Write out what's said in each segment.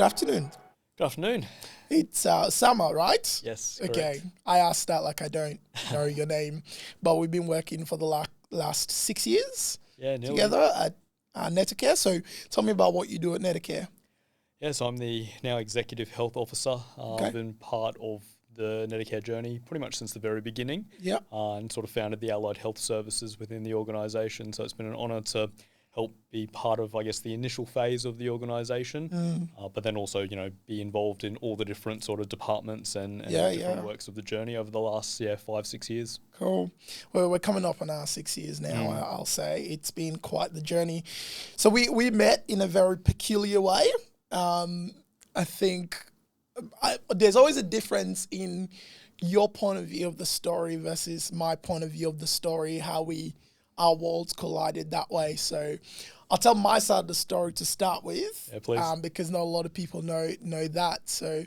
afternoon. Good afternoon. It's Usama, right? Yes, Okay. correct. I asked that like I don't know your name, but we've been working for the last 6 years Yeah, nearly. together at Neta Care. So tell me about what you do at Neta Care. Yeah, so I'm the now executive health officer. Okay. I've been part of the Neta Care journey pretty much since the very beginning. Yeah. And sort of founded the allied health services within the organisation. So it's been an honour to help be part of, I guess, the initial phase of the organisation, but then also, be involved in all the different sort of departments and different works of the journey over the last 5-6 years. Cool. Well, we're coming up on our 6 years now, I'll say. It's been quite the journey. So we met in a very peculiar way. I think there's always a difference in your point of view of the story versus my point of view of the story, how our worlds collided that way. So I'll tell my side of the story to start with, because not a lot of people know that. So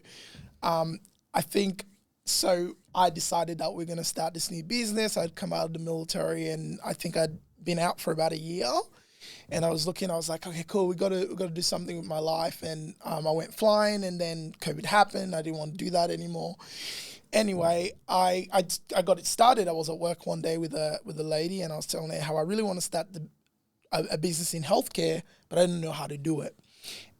I think, so I decided that we're going to start this new business. I'd come out of the military and I think I'd been out for about a year. And I was like, okay, cool, we got to do something with my life. And I went flying, and then COVID happened. I didn't want to do that anymore. Anyway, I got it started. I was at work one day with a lady, and I was telling her how I really want to start a business in healthcare, but I didn't know how to do it.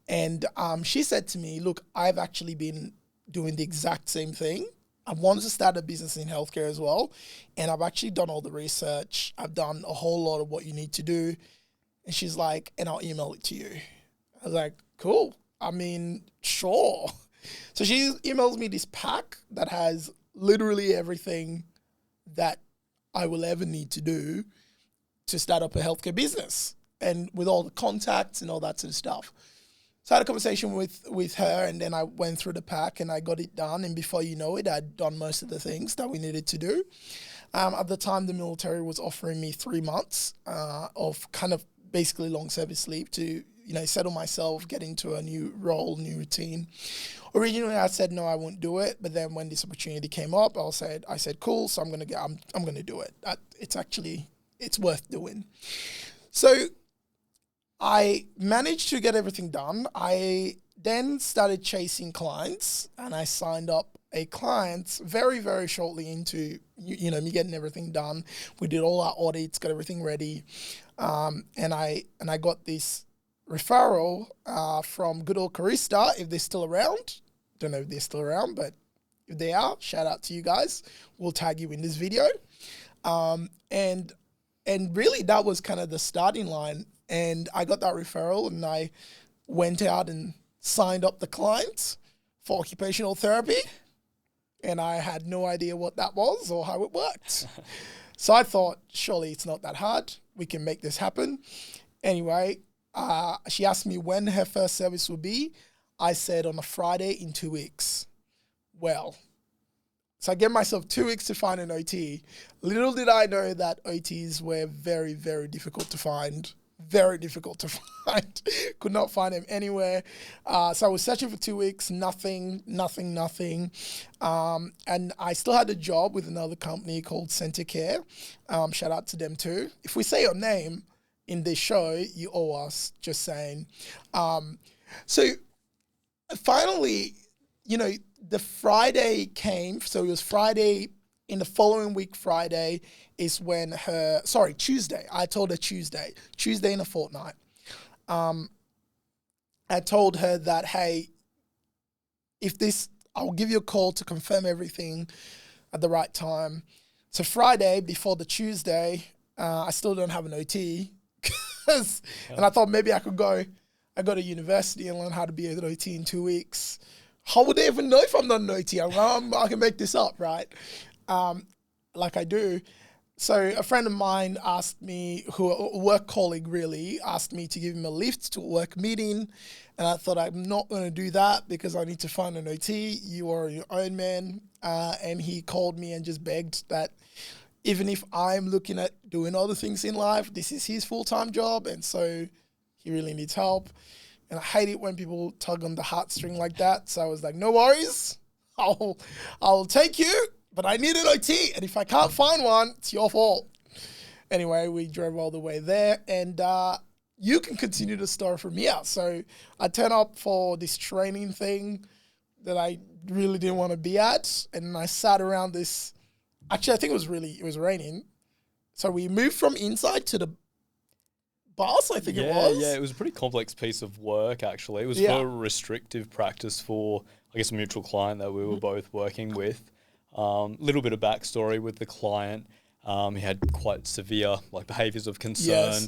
And she said to me, look, I've actually been doing the exact same thing. I wanted to start a business in healthcare as well, and I've actually done all the research. I've done a whole lot of what you need to do. And she's like, and I'll email it to you. I was like, cool. I mean, sure. So she emails me this pack that has literally everything that I will ever need to do to start up a healthcare business, and with all the contacts and all that sort of stuff. So I had a conversation with her, and then I went through the pack and I got it done. And before you know it, I'd done most of the things that we needed to do. At the time, the military was offering me 3 months of kind of basically long service leave to, settle myself, get into a new role, new routine. Originally, I said, no, I won't do it. But then when this opportunity came up, I said, cool. So I'm going to do it. It's worth doing. So I managed to get everything done. I then started chasing clients, and I signed up a client very, very shortly into, me getting everything done. We did all our audits, got everything ready. And I got this referral from good old Carista, if they're still around. Don't know if they're still around, but if they are, shout out to you guys. We'll tag you in this video. And really that was kind of the starting line. And I got that referral, and I went out and signed up the client for occupational therapy. And I had no idea what that was or how it worked. So I thought, surely it's not that hard. We can make this happen. Anyway, she asked me when her first service would be. I said on a Friday in 2 weeks. Well, so I gave myself 2 weeks to find an OT. Little did I know that OTs were very, very difficult to find. Very difficult to find. Could not find them anywhere. So I was searching for 2 weeks, nothing. And I still had a job with another company called Neta Care. Shout out to them too. If we say your name in this show, you owe us, just saying. So finally, the Friday came. So it was Friday. In the following week, Friday, is when Tuesday. I told her Tuesday in a fortnight. I told her that, hey, I'll give you a call to confirm everything at the right time. So Friday, before the Tuesday, I still don't have an OT. And I thought maybe I could go to university and learn how to be an OT in 2 weeks. How would they even know if I'm not an OT? I can make this up, right? Like I do. So a friend of mine asked me, a work colleague really, asked me to give him a lift to a work meeting. And I thought, I'm not going to do that because I need to find an OT. You are your own man. And he called me and just begged that even if I'm looking at doing other things in life, this is his full-time job. And so he really needs help. And I hate it when people tug on the heartstring like that. So I was like, no worries. I'll take you. But I need an OT, and if I can't find one, it's your fault. Anyway, we drove all the way there, and you can continue the story from here. So I turn up for this training thing that I really didn't want to be at. And I sat around this, actually, I think it was raining. So we moved from inside to the bus, I think it was. Yeah, it was a pretty complex piece of work, actually. It was for restrictive practice for, I guess, a mutual client that we were both working with. Little bit of backstory with the client. He had quite severe behaviours of concern,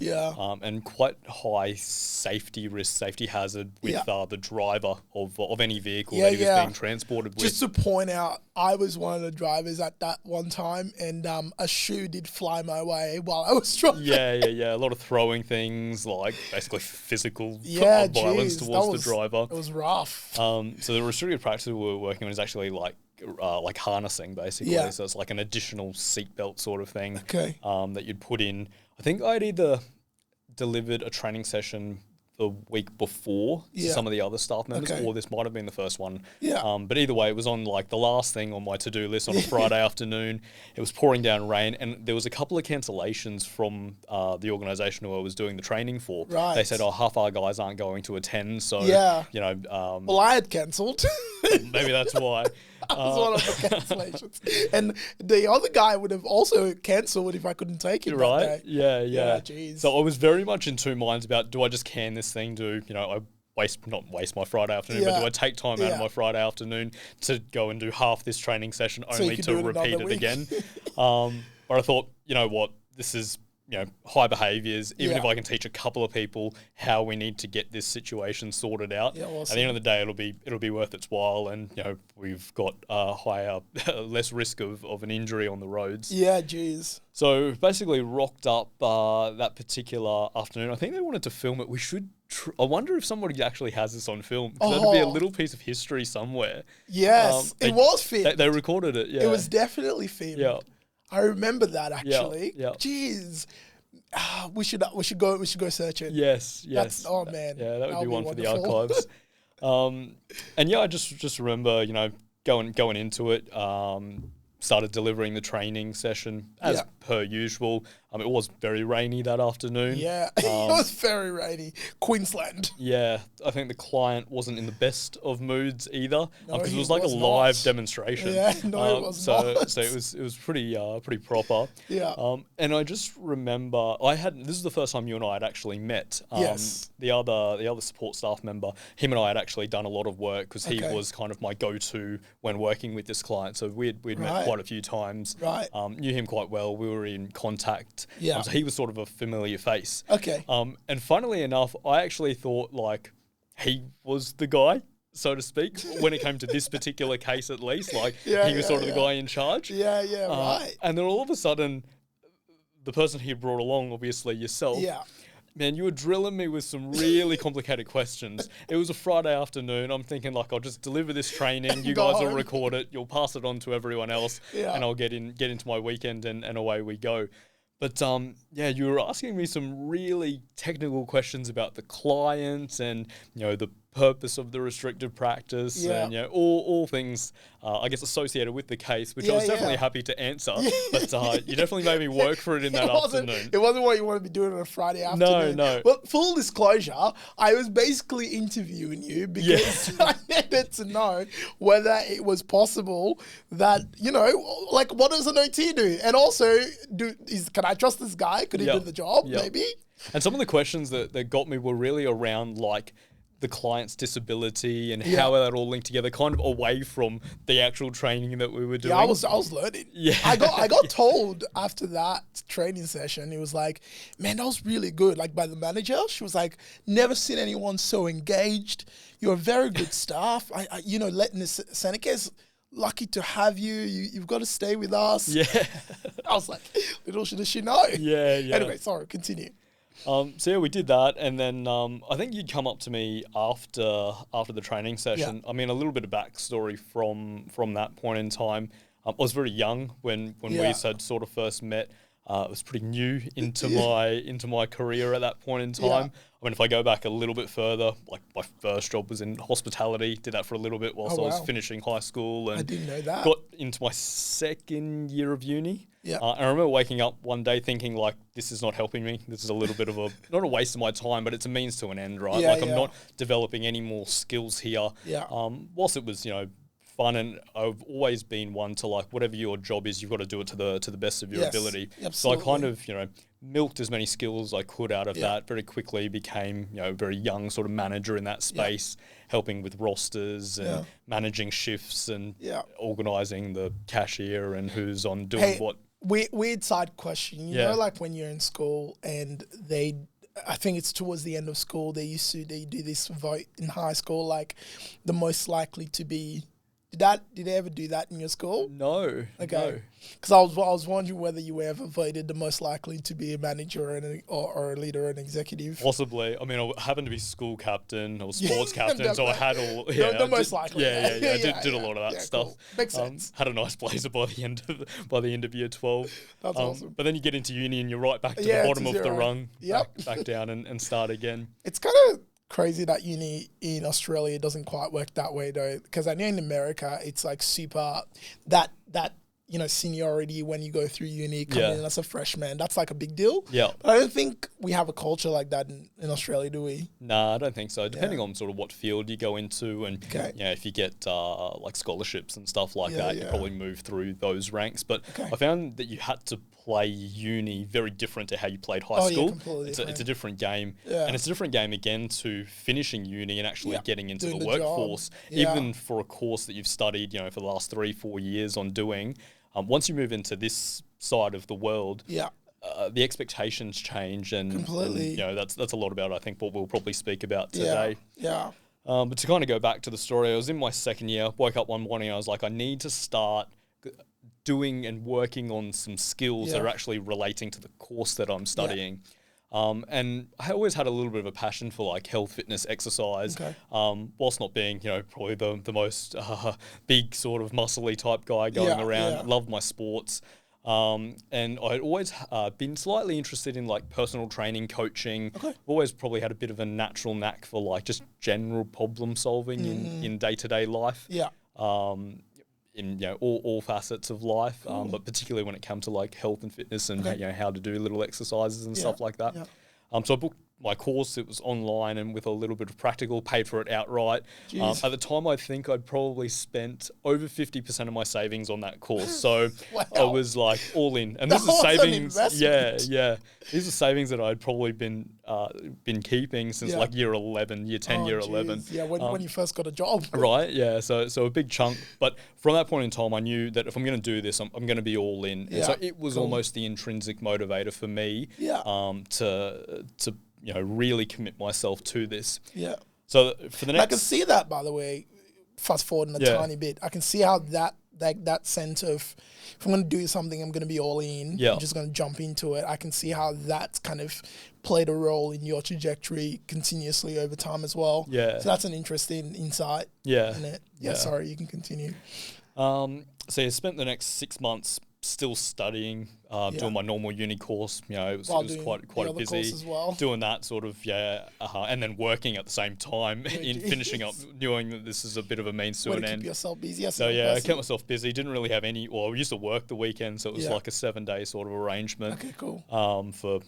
and quite high safety risk, safety hazard with the driver of any vehicle that he was being transported with. Just to point out, I was one of the drivers at that one time, and a shoe did fly my way while I was driving. Yeah. A lot of throwing things, basically physical violence towards the driver. It was rough. So the restricted practice we were working on is actually like harnessing, basically. So it's like an additional seatbelt sort of thing that you'd put in. I think I'd either delivered a training session the week before to some of the other staff members, or this might have been the first one. But either way, it was on the last thing on my to-do list on a Friday afternoon. It was pouring down rain, and there was a couple of cancellations from the organisation who I was doing the training for. Right. They said, half our guys aren't going to attend, so, well, I had cancelled. Maybe that's why. That was one of the cancellations. And the other guy would have also cancelled if I couldn't take him that day. Yeah. Geez. So I was very much in two minds about, do I just can this thing? I not waste my Friday afternoon, but do I take time out of my Friday afternoon to go and do half this training session only to repeat it again? But I thought, you know what, this is high behaviours. Even if I can teach a couple of people how we need to get this situation sorted out, awesome. At the end of the day, it'll be worth its while, and we've got higher, less risk of an injury on the roads. Yeah, geez. So basically, rocked up that particular afternoon. I think they wanted to film it. We should. I wonder if somebody actually has this on film. That'd be a little piece of history somewhere. Yes, it was filmed. They recorded it. Yeah, it was definitely filmed. Yeah. I remember that actually. Yeah. Jeez. We should go search it. Yes. Oh man. Yeah, that would be one wonderful. for the archives. And I just remember, going into it, started delivering the training session as per usual. It was very rainy that afternoon. Yeah, it was very rainy. Queensland. Yeah, I think the client wasn't in the best of moods either, because it was like a not. live demonstration. Yeah, no, it was not. So it was pretty proper. Yeah. And I just remember this is the first time you and I had actually met. Yes. The other support staff member, him and I had actually done a lot of work because he was kind of my go-to when working with this client. So we'd met quite a few times. Right. Knew him quite well. We were in contact. Yeah. So he was sort of a familiar face. Okay. And funnily enough, I actually thought he was the guy, so to speak, when it came to this particular case at least. He was sort of the guy in charge. Yeah, right. And then all of a sudden, the person he brought along, obviously yourself, man, you were drilling me with some really complicated questions. It was a Friday afternoon. I'm thinking I'll just deliver this training. You guys will record it. You'll pass it on to everyone else, and I'll get into my weekend and away we go. But you were asking me some really technical questions about the client and the purpose of the restricted practice and all things I guess associated with the case, which I was definitely happy to answer. But you definitely made me work for it in that afternoon. It wasn't what you wanted to be doing on a Friday afternoon. No. Well, full disclosure, I was basically interviewing you because I needed to know whether it was possible that what does an OT do, and also can I trust this guy? Could he do the job? Maybe. And some of the questions that got me were really around the client's disability and how that all linked together, kind of away from the actual training that we were doing. Yeah, I was learning. Yeah. I got told after that training session, it was like, man, that was really good. By the manager, she was like, never seen anyone so engaged. You're a very good staff. Letting Seneca's lucky to have you. You've got to stay with us. Yeah. I was like, little does she know. Yeah. Anyway, sorry, continue. So we did that, and then I think you'd come up to me after the training session. I mean, a little bit of backstory from that point in time. I was very young when we had sort of first met. It was pretty new into my career at that point in time. I mean, if I go back a little bit further, like my first job was in hospitality. Did that for a little bit whilst I was finishing high school, and I didn't know that. Got into my second year of uni. Yeah. I remember waking up one day thinking, like, this is not helping me. This is a little bit of not a waste of my time, but it's a means to an end, right? Yeah, I'm not developing any more skills here. Yeah. Whilst it was, fun, and I've always been one to, like, whatever your job is, you've got to do it to the best of your ability. Absolutely. So I kind of, milked as many skills I could out of that. Very quickly became, a very young sort of manager in that space, helping with rosters and managing shifts and organising the cashier and who's on doing what. Weird side question. You know, like when you're in school and I think it's towards the end of school, they do this vote in high school, like the most likely to be. Did they ever do that in your school? No. Okay. No. Because I was wondering whether you ever voted the most likely to be a manager or a leader or an executive. Possibly. I mean, I happened to be school captain or sports captain, so I had all. The most likely. I did a lot of that stuff. Cool. Makes sense. Had a nice blazer by the end of year 12. That's awesome. But then you get into uni and you're right back to the bottom of the rung. Back down and start again. It's kind of crazy that uni in Australia doesn't quite work that way though, because I know in America it's like super that seniority when you go through uni, coming in as a freshman, that's like a big deal. But I don't think we have a culture like that in Australia, do we? Nah, I don't think so. Depending on sort of what field you go into, and if you get like scholarships and stuff like that, you probably move through those ranks. But I found that you had to play uni very different to how you played high school. It's a different game. And it's a different game again to finishing uni and actually getting into the workforce. Even for a course that you've studied, for the last 3-4 years on doing, once you move into this side of the world, the expectations change, and completely. That's a lot about, I think, what we'll probably speak about today. But to kind of go back to the story, I was in my second year, woke up one morning, I was like, I need to start doing and working on some skills that are actually relating to the course that I'm studying. And I always had a little bit of a passion for like health, fitness, exercise, whilst not being, probably the most big sort of muscly type guy going around. Loved my sports. And I'd always been slightly interested in like personal training, coaching. Always probably had a bit of a natural knack for like just general problem solving in day-to-day life. In all facets of life, but particularly when it comes to like health and fitness and how to do little exercises and stuff like that. So I booked my course. It was online and with a little bit of practical, paid for it outright. At the time, I think I'd probably spent over 50% of my savings on that course. So I was like all in. And this is savings. These are savings that I'd probably been keeping since like year 11, year 10, year 11. Yeah, when you first got a job. Right, yeah. So a big chunk. But from that point in time, I knew that if I'm going to do this, I'm going to be all in. And so it was almost the intrinsic motivator for me to really commit myself to this. So for the next... I can see that, by the way, fast forwarding a tiny bit. I can see how that sense of, if I'm going to do something, I'm going to be all in. I'm just going to jump into it. I can see how that's kind of played a role in your trajectory continuously over time as well. So that's an interesting insight. Isn't it? Sorry, you can continue. So I spent the next 6 months still studying, doing my normal uni course. It was quite busy as well. Doing that sort of, and then working at the same time in finishing up, knowing that this is a bit of a means to an end. Keep yourself busy. So I kept myself busy. Didn't really have any. Well, I used to work the weekend, so it was like a 7-day sort of arrangement. Okay, cool. For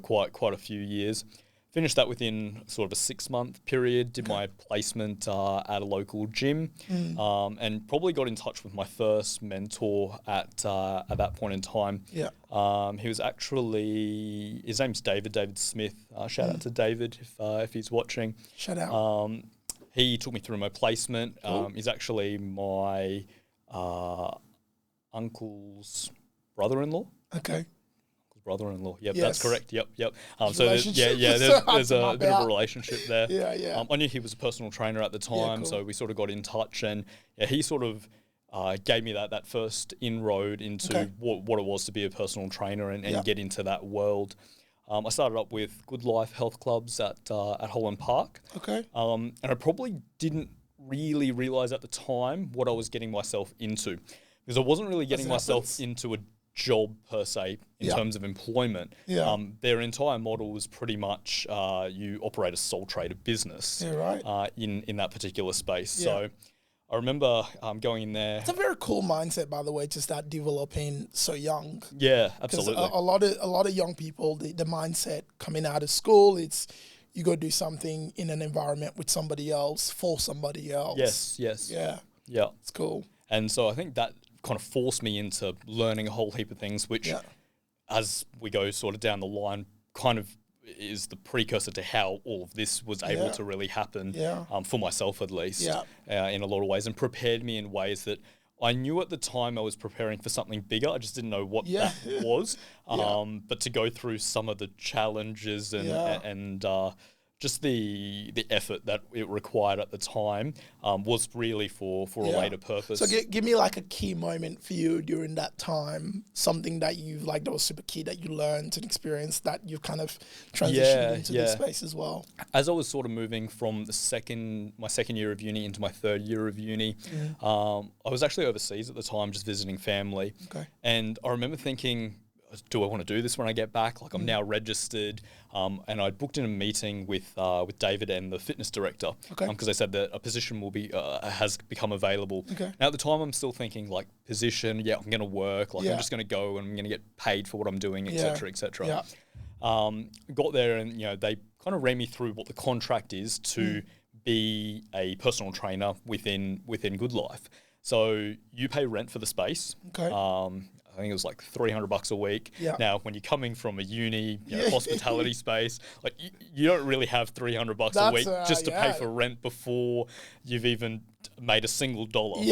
quite a few years. Finished that within sort of a 6-month period, did my placement at a local gym, and probably got in touch with my first mentor at that point in time. He was actually, his name's David Smith. Shout out to David if he's watching. Shout out. He took me through my placement. He's actually my uncle's brother-in-law. Okay. Brother-in-law. Yep, that's correct. Yep. So there's a bit of a relationship there. I knew he was a personal trainer at the time, so we sort of got in touch, and he sort of gave me that first inroad into what it was to be a personal trainer and get into that world. I started up with Good Life Health Clubs at Holland Park. And I probably didn't really realise at the time what I was getting myself into, because I wasn't really getting myself into a job per se in terms of employment. Their entire model was pretty much you operate a sole trader business in that particular space. So I remember going in there. It's a very cool mindset, by the way, to start developing so young. Yeah, absolutely. A lot of young people, the mindset coming out of school, it's you go do something in an environment with somebody else, for somebody else. Yes. Yeah. It's cool. And so I think that kind of forced me into learning a whole heap of things, which as we go sort of down the line kind of is the precursor to how all of this was able to really happen for myself at least in a lot of ways, and prepared me in ways that I knew at the time I was preparing for something bigger. I just didn't know what that was. But to go through some of the challenges and just the effort that it required at the time was really for a later purpose. So give me like a key moment for you during that time, something that you've like that was super key that you learned and experienced that you've kind of transitioned into this space as well. As I was sort of moving from my second year of uni into my third year of uni, I was actually overseas at the time just visiting family. And I remember thinking, do I want to do this when I get back? Like I'm now registered, and I booked in a meeting with David and the fitness director because they said that a position will be has become available. Now at the time I'm still thinking like position, I'm going to work, like I'm just going to go and I'm going to get paid for what I'm doing, etc., etc. Got there and they kind of ran me through what the contract is to be a personal trainer within Good Life. So you pay rent for the space. I think it was like $300 a week. Now, when you're coming from a uni, hospitality space, like you don't really have $300 a week just to pay for rent before you've even made a single dollar.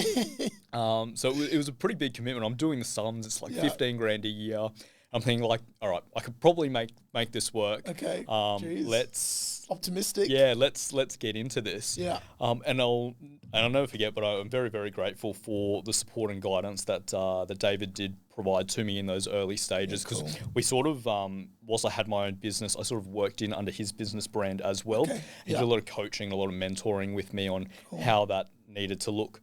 So it was a pretty big commitment. I'm doing the sums. It's like 15 grand a year. I'm thinking like, all right, I could probably make this work. Let's optimistic. Let's get into this. And I'll never forget, but I'm very, very grateful for the support and guidance that David did provide to me in those early stages, because we sort of, whilst I had my own business, I sort of worked in under his business brand as well. He did a lot of coaching, a lot of mentoring with me on how that needed to look.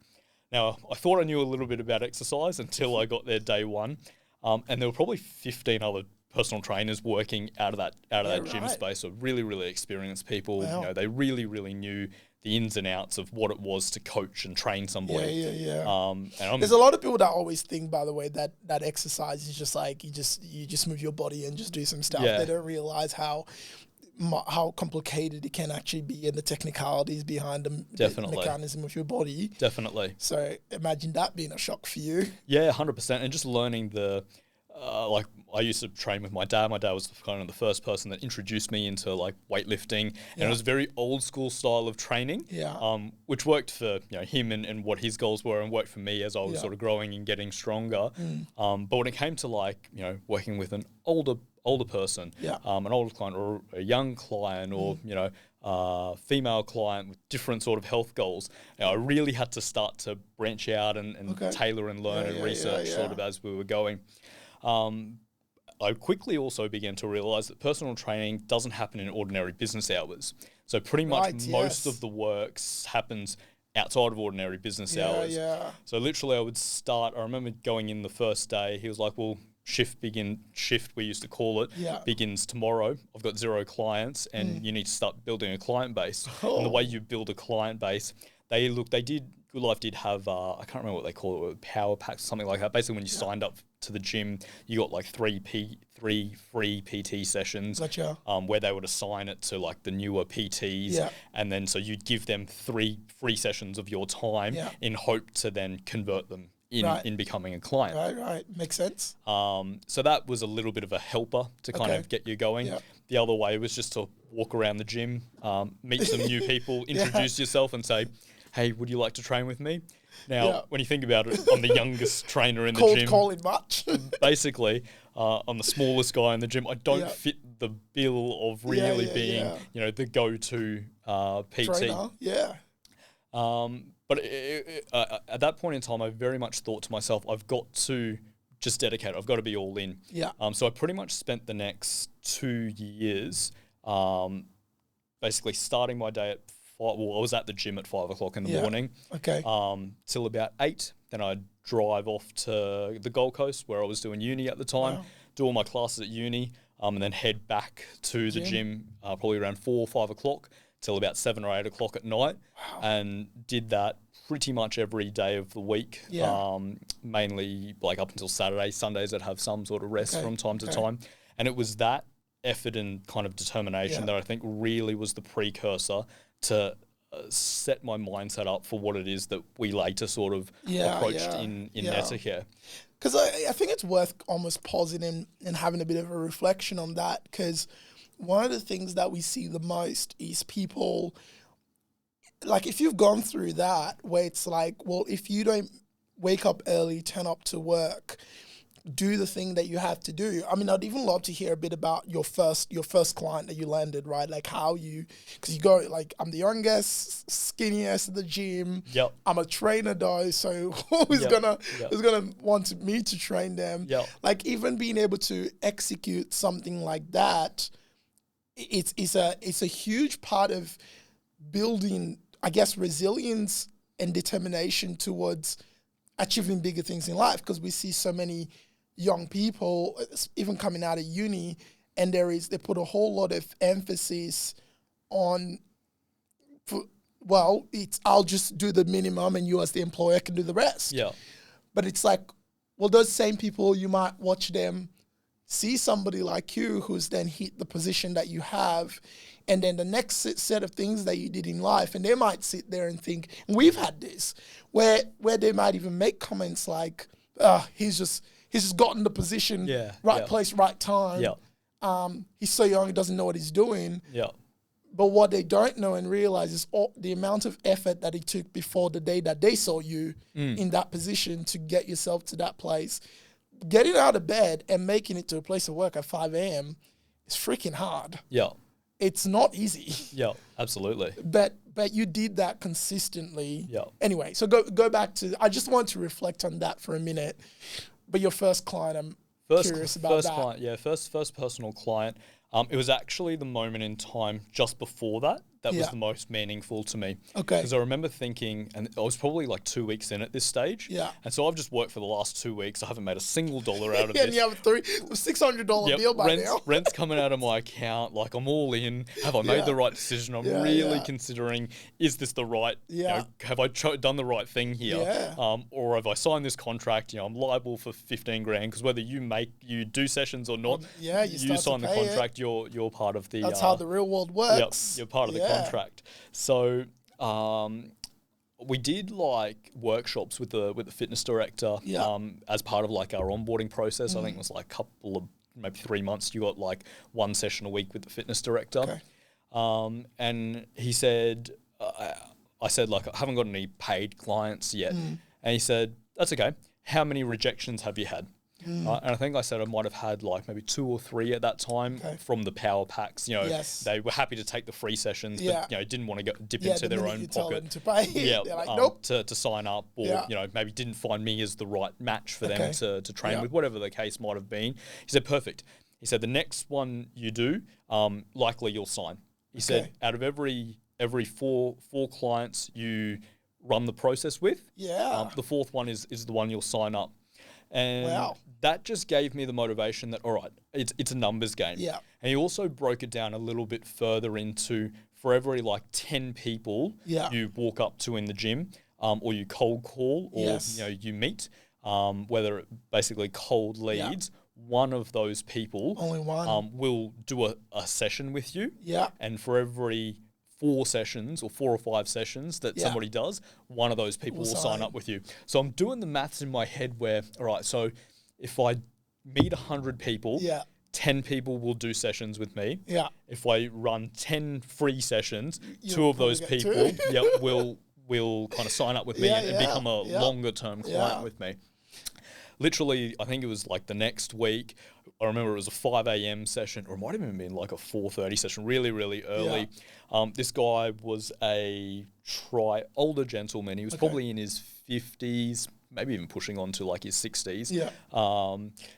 Now, I thought I knew a little bit about exercise until I got there day one. And there were probably 15 other personal trainers working out of that gym space. So really, really experienced people. They really, really knew the ins and outs of what it was to coach and train somebody. And there's a lot of people that always think, by the way, that exercise is just like you just move your body and just do some stuff. They don't realize how complicated it can actually be and the technicalities behind the mechanism of your body. So imagine that being a shock for you. 100%. And just learning like I used to train with my dad. My dad was kind of the first person that introduced me into like weightlifting, and it was a very old school style of training, which worked for him and what his goals were, and worked for me as I was sort of growing and getting stronger. But when it came to like working with an older person, an older client or a young client or female client with different sort of health goals, I really had to start to branch out and tailor and learn and research sort of as we were going. I quickly also began to realize that personal training doesn't happen in ordinary business hours. So pretty much most of the work happens outside of ordinary business hours. So literally I remember going in the first day, he was like, well, shift we used to call it, begins tomorrow. I've got 0 clients and you need to start building a client base. And the way you build a client base, Good Life did have, I can't remember what they call it, power packs, something like that. Basically, when you signed up to the gym, you got like three free PT sessions where they would assign it to like the newer PTs. And then so you'd give them 3 free sessions of your time in hope to then convert them in becoming a client. Right. Makes sense. So that was a little bit of a helper to kind of get you going. The other way was just to walk around the gym, meet some new people, introduce yourself and say, hey, would you like to train with me? Now, when you think about it, I'm the youngest trainer in the gym. Call it much. Basically, I'm the smallest guy in the gym. I don't fit the bill of really being, the go-to PT. Trainer, But at that point in time, I very much thought to myself, I've got to just dedicate. I've got to be all in. So I pretty much spent the next 2 years basically starting my day at I was at the gym at 5 o'clock in the morning. Okay. Till about 8. Then I'd drive off to the Gold Coast where I was doing uni at the time, do all my classes at uni, and then head back to the gym probably around 4 or 5 o'clock till about 7 or 8 o'clock at night. Wow. And did that pretty much every day of the week, mainly like up until Saturday. Sundays I'd have some sort of rest from time to time. And it was that effort and kind of determination that I think really was the precursor to set my mindset up for what it is that we later sort of approached in Neta Care. Because I think it's worth almost pausing and having a bit of a reflection on that, because one of the things that we see the most is people, like if you've gone through that where it's like, well, if you don't wake up early, turn up to work, do the thing that you have to do. I mean, I'd even love to hear a bit about your first client that you landed, right? Like how because you go, like, I'm the youngest, skinniest at the gym. Yep. I'm a trainer though, so who's gonna want me to train them? Yep. Like even being able to execute something like that, it's a huge part of building, I guess, resilience and determination towards achieving bigger things in life, because we see so many young people, even coming out of uni, and they put a whole lot of emphasis on, I'll just do the minimum and you as the employer can do the rest. Yeah. But it's like, well, those same people, you might watch them see somebody like you who's then hit the position that you have, and then the next set of things that you did in life, and they might sit there and think, and we've had this, where they might even make comments like, he's just gotten the position, place, right time. He's so young, he doesn't know what he's doing. But what they don't know and realize is the amount of effort that it took before the day that they saw you in that position to get yourself to that place. Getting out of bed and making it to a place of work at 5 a.m. is freaking hard. It's not easy. Absolutely. But you did that consistently. Anyway, so go back to, I just want to reflect on that for a minute. But your first client, I'm curious about that. First personal client. It was actually the moment in time just before that was the most meaningful to me. Okay. Because I remember thinking, and I was probably like 2 weeks in at this stage. And so I've just worked for the last 2 weeks. I haven't made a single dollar out of this. And you have a $600 deal by now. Rent's coming out of my account. Like, I'm all in. Have I made the right decision? I'm really considering, is this the right, have I done the right thing here? Or have I signed this contract? I'm liable for 15 grand, because whether you do sessions or not, you sign the contract, you're part of the... That's how the real world works. You're part of the contract. So we did like workshops with the fitness director as part of like our onboarding process. I think it was like a couple of, maybe 3 months. You got like one session a week with the fitness director. And he said, I said, like, I haven't got any paid clients yet. And he said, that's okay. How many rejections have you had? And I think I said I might have had like maybe 2 or 3 at that time from the power packs. They were happy to take the free sessions, but didn't want to dip into their own pocket. To pay. Like, nope. to sign up, or maybe didn't find me as the right match for them to train with, whatever the case might have been. He said, perfect. He said, the next one you do, likely you'll sign. He said, out of every 4 clients you run the process with, the 4th one is the one you'll sign up. And that just gave me the motivation that, all right, it's a numbers game. And he also broke it down a little bit further into, for every like 10 people you walk up to in the gym, or you cold call, or you meet, whether it basically cold leads, one of those people only one will do a session with you. And for every 4 sessions or 4 or 5 sessions that somebody does, one of those people will sign up with you. So I'm doing the maths in my head where, all right, so if I meet 100 people, 10 people will do sessions with me. If I run 10 free sessions, 2 of those people will kind of sign up with me and become a longer term client with me. Literally, I think it was like the next week, I remember it was a 5 a.m. session, or it might have even been like a 4:30 session, really, really early. This guy was older gentleman. He was probably in his 50s, maybe even pushing on to like his 60s.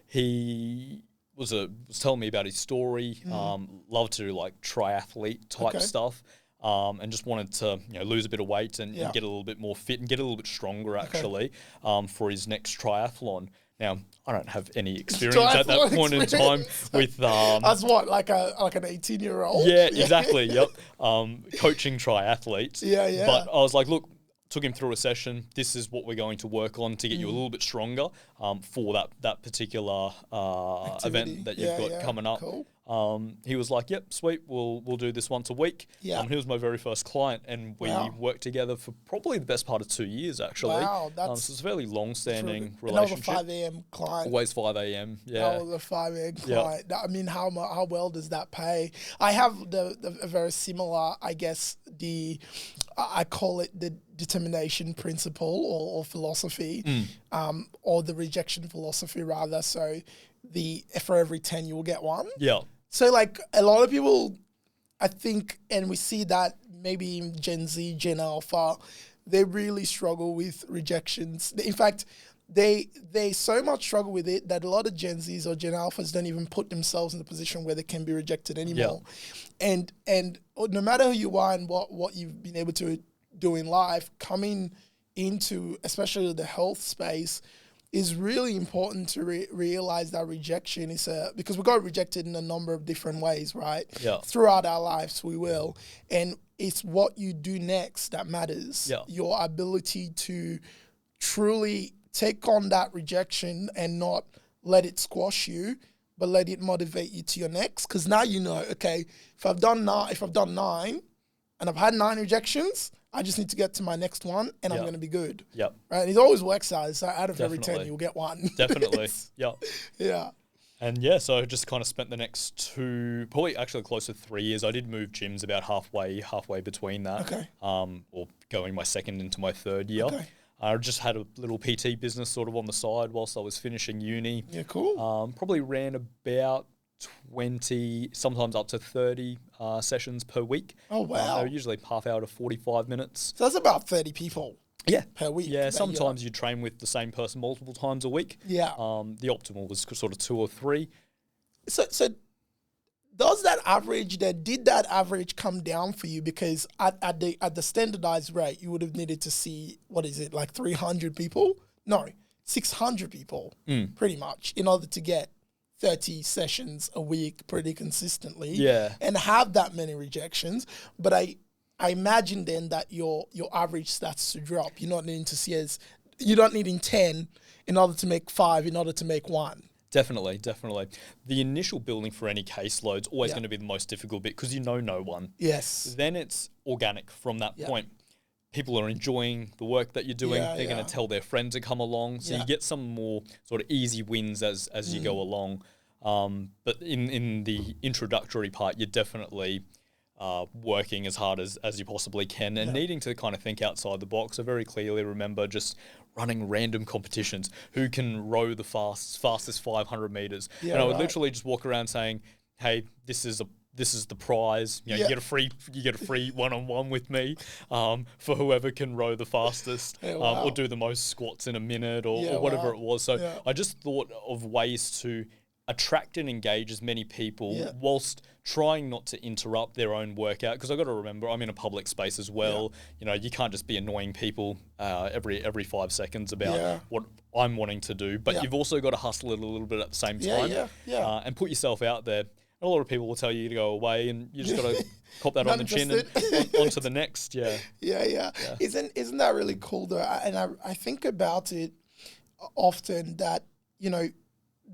He was telling me about his story, loved to do like triathlete type stuff. and just wanted to lose a bit of weight and get a little bit more fit and get a little bit stronger actually for his next triathlon. Now, I don't have any experience at that point in time with... As what, like an 18-year-old? Yeah, exactly, yep. Coaching triathletes. Yeah. But I was like, look, took him through a session. This is what we're going to work on to get you a little bit stronger for that particular event that you've got coming up. Cool. He was like, yep, sweet, we'll do this once a week. Yeah. He was my very first client, and we worked together for probably the best part of 2 years, actually. Wow, so it's a fairly long-standing relationship. And I was a 5 a.m. client. Always 5 a.m., yeah. I was a 5 a.m. client. I mean, how well does that pay? I have a very similar, I guess, I call it the determination principle or philosophy, or the rejection philosophy, rather. So for every 10, you will get one. Yeah. So like a lot of people, I think, and we see that maybe in Gen Z, Gen Alpha, they really struggle with rejections. In fact, they so much struggle with it that a lot of Gen Zs or Gen Alphas don't even put themselves in the position where they can be rejected anymore. Yeah. And no matter who you are and what you've been able to do in life, coming into especially the health space is really important to realize that rejection is because we got rejected in a number of different ways, right? Yeah. Throughout our lives, we will. And it's what you do next that matters. Yeah. Your ability to truly take on that rejection and not let it squash you, but let it motivate you to your next. Because now you know, okay, if I've done 9 and I've had 9 rejections, I just need to get to my next one and I'm going to be good. Yep. Right? And it always works out. So out of Definitely. every 10, you'll get one. Definitely. Yep. Yeah. And so I just kind of spent the next probably actually close to 3 years. I did move gyms about halfway between that. Okay. Or going my second into my third year. Okay. I just had a little PT business sort of on the side whilst I was finishing uni. Yeah, cool. Probably ran about 20, sometimes up to 30 sessions per week. Oh, wow. They're usually half hour to 45 minutes. So that's about 30 people. Yeah. Per week. Yeah, sometimes you train with the same person multiple times a week. Yeah. The optimal was sort of 2 or 3. So does that average did that average come down for you? Because at the standardized rate, you would have needed to see, what is it, like 300 people? No, 600 people, pretty much, in order to get 30 sessions a week pretty consistently. Yeah. And have that many rejections. But I imagine then that your average starts to drop. You're not needing to see you're not needing 10 in order to make 5, in order to make 1. Definitely. The initial building for any caseload's always going to be the most difficult bit because you know no one. Yes. Then it's organic from that point. People are enjoying the work that you're doing. They're going to tell their friends to come along. So you get some more sort of easy wins as you go along. But in the introductory part, you're definitely working as hard as you possibly can and needing to kind of think outside the box. I very clearly remember just running random competitions. Who can row the fastest 500 meters? And I would literally just walk around saying, hey, this is the prize. You get a free one-on-one with me for whoever can row the fastest or do the most squats in a minute or whatever it was. So I just thought of ways to attract and engage as many people whilst trying not to interrupt their own workout. Because I've got to remember, I'm in a public space as well. You can't just be annoying people every 5 seconds about what I'm wanting to do. But you've also got to hustle it a little bit at the same time and put yourself out there. A lot of people will tell you to go away, and you just got to cop that on the chin and onto the next. Yeah. Isn't that really cool though? I think about it often that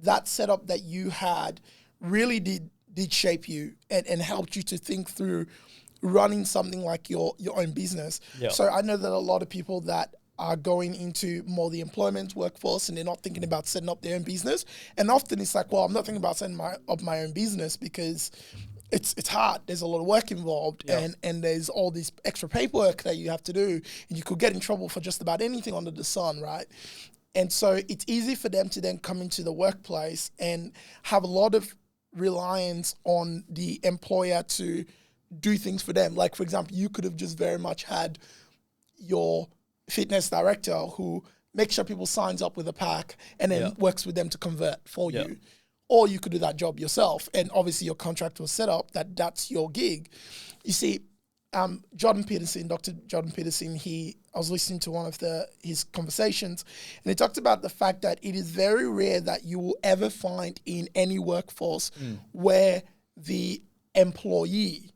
that setup that you had really did shape you and helped you to think through running something like your own business. Yeah. So I know that a lot of people that are going into more the employment workforce and they're not thinking about setting up their own business. And often it's like, well, I'm not thinking about setting up my own business because it's hard. There's a lot of work involved and there's all this extra paperwork that you have to do. And you could get in trouble for just about anything under the sun, right? And so it's easy for them to then come into the workplace and have a lot of reliance on the employer to do things for them. Like, for example, you could have just very much had your fitness director who makes sure people signs up with a pack and then works with them to convert for you. Or you could do that job yourself. And obviously your contract was set up that's your gig. You see, Jordan Peterson, Dr. Jordan Peterson, I was listening to one of his conversations, and he talked about the fact that it is very rare that you will ever find in any workforce where the employee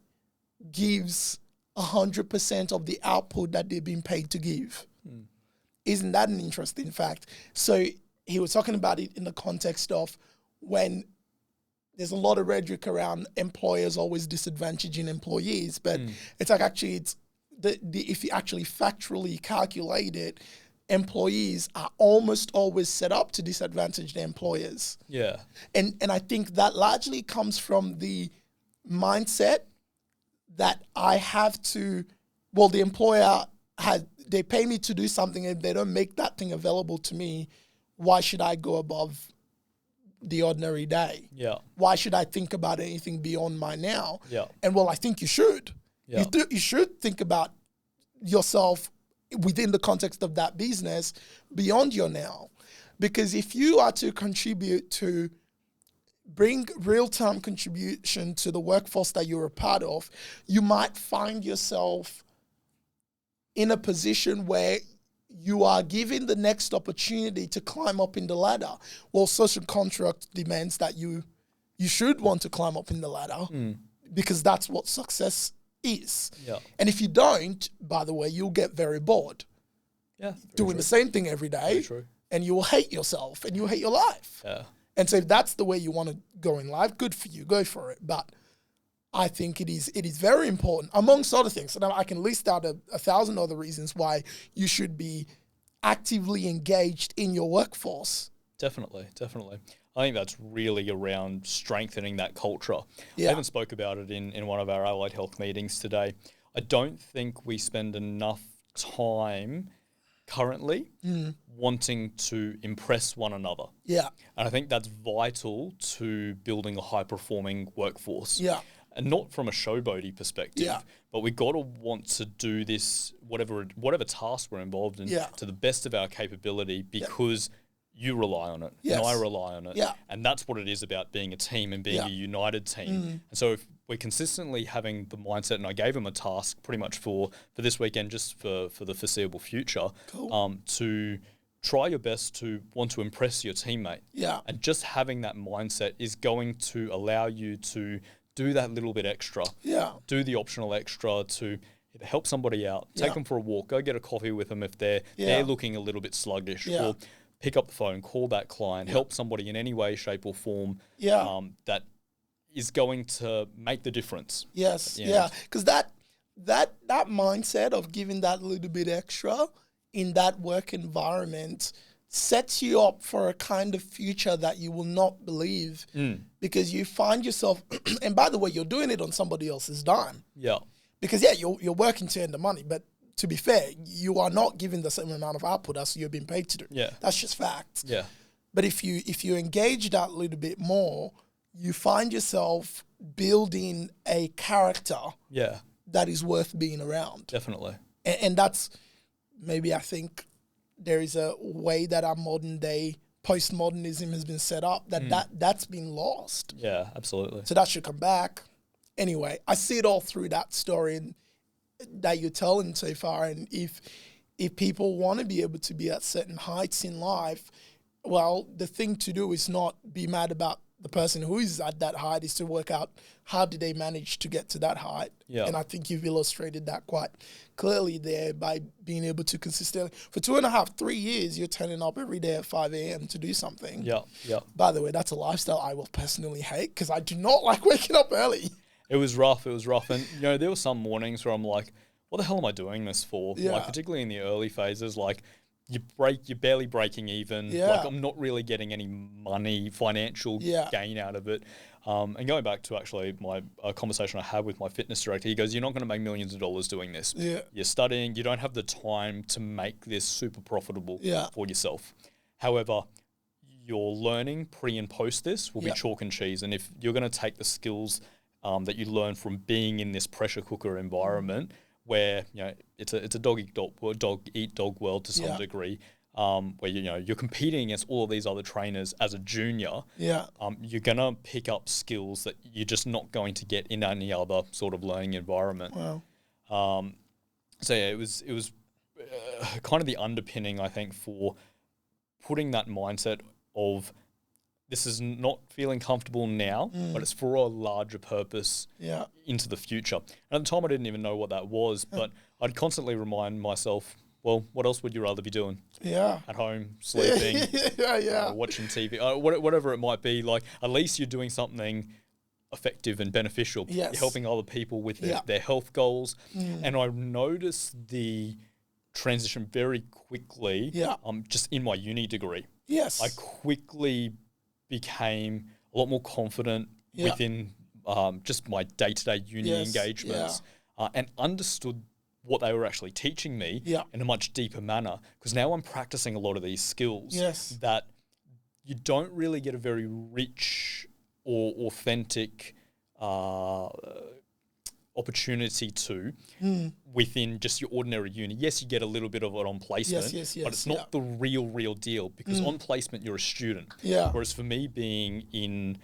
gives 100% of the output that they've been paid to give. Isn't that an interesting fact? So he was talking about it in the context of when there's a lot of rhetoric around employers always disadvantaging employees, but it's like actually it's if you actually factually calculate it, employees are almost always set up to disadvantage their employers. Yeah. And I think that largely comes from the mindset that I have to, the employer they pay me to do something and they don't make that thing available to me. Why should I go above the ordinary day? Yeah. Why should I think about anything beyond my now? Yeah. And I think you should. Yeah. You should think about yourself within the context of that business beyond your now. Because if you are to contribute to bring real-time contribution to the workforce that you're a part of, you might find yourself in a position where you are given the next opportunity to climb up in the ladder. Well, social contract demands that you should want to climb up in the ladder because that's what success is. Yeah. And if you don't, by the way, you'll get very bored. Yeah. Doing the same thing every day. True. And you will hate yourself and you'll hate your life. Yeah. And so if that's the way you want to go in life, good for you, go for it. But I think it is very important, amongst other things. So now I can list out 1,000 other reasons why you should be actively engaged in your workforce. Definitely. I think that's really around strengthening that culture. Yeah. I even spoke about it in one of our allied health meetings today. I don't think we spend enough time currently wanting to impress one another. Yeah. And I think that's vital to building a high-performing workforce. Yeah. And not from a showboaty perspective, but we got to want to do this, whatever task we're involved in, to the best of our capability because you rely on it and I rely on it. Yeah. And that's what it is about being a team and being a united team. And so if we're consistently having the mindset, and I gave him a task pretty much for this weekend, just for the foreseeable future, to try your best to want to impress your teammate. Yeah. And just having that mindset is going to allow you to do that little bit extra. Yeah. Do the optional extra to either help somebody out, take them for a walk, go get a coffee with them if they're looking a little bit sluggish, or pick up the phone, call that client, help somebody in any way, shape or form that is going to make the difference. Yes, because that mindset of giving that little bit extra in that work environment sets you up for a kind of future that you will not believe because you find yourself, and by the way, you're doing it on somebody else's dime. Yeah. Because you're working to earn the money, but to be fair, you are not given the same amount of output as you're being paid to do. Yeah. That's just fact. Yeah. But if you engage that little bit more, you find yourself building a character that is worth being around. Definitely. And that's maybe, I think, there is a way that our modern day postmodernism has been set up that's been lost. Yeah, absolutely. So that should come back. Anyway, I see it all through that story that you're telling so far. And if people want to be able to be at certain heights in life, well, the thing to do is not be mad about the person who is at that height, is to work out how did they manage to get to that height. Yeah. And I think you've illustrated that quite clearly there by being able to consistently, for 2.5, 3 years, you're turning up every day at 5 a.m. to do something. Yeah, yeah. By the way, that's a lifestyle I will personally hate because I do not like waking up early. It was rough. And, there were some mornings where I'm like, what the hell am I doing this for? Yeah. Like, particularly in the early phases, like, you're barely breaking even. Yeah. Like, I'm not really getting any money, financial gain out of it. And going back to actually my conversation I had with my fitness director, he goes, you're not going to make millions of dollars doing this. Yeah. You're studying. You don't have the time to make this super profitable for yourself. However, your learning pre and post this will be chalk and cheese. And if you're going to take the skills that you learn from being in this pressure cooker environment where, it's a dog eat dog world to some degree, where you're competing against all of these other trainers as a junior, you're gonna pick up skills that you're just not going to get in any other sort of learning environment. Wow. So yeah, it was kind of the underpinning, I think, for putting that mindset of this is not feeling comfortable now, but it's for a larger purpose into the future. And at the time, I didn't even know what that was, but I'd constantly remind myself, well, what else would you rather be doing? Yeah. At home, sleeping, watching TV, whatever it might be. Like, at least you're doing something effective and beneficial. Yes. You're helping other people with their health goals. And I noticed the transition very quickly just in my uni degree. Yes. I quickly became a lot more confident within just my day-to-day uni engagements and understood what they were actually teaching me in a much deeper manner, because now I'm practicing a lot of these skills that you don't really get a very rich or authentic opportunity to within just your ordinary uni. Yes, you get a little bit of it on placement, but it's not the real deal, because on placement you're a student. Whereas for me, being in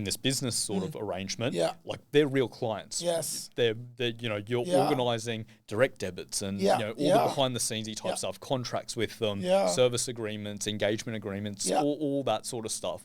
this business sort of arrangement, like, they're real clients. They're you're organising direct debits and all the behind the scenesy type stuff, contracts with them, service agreements, engagement agreements, all that sort of stuff.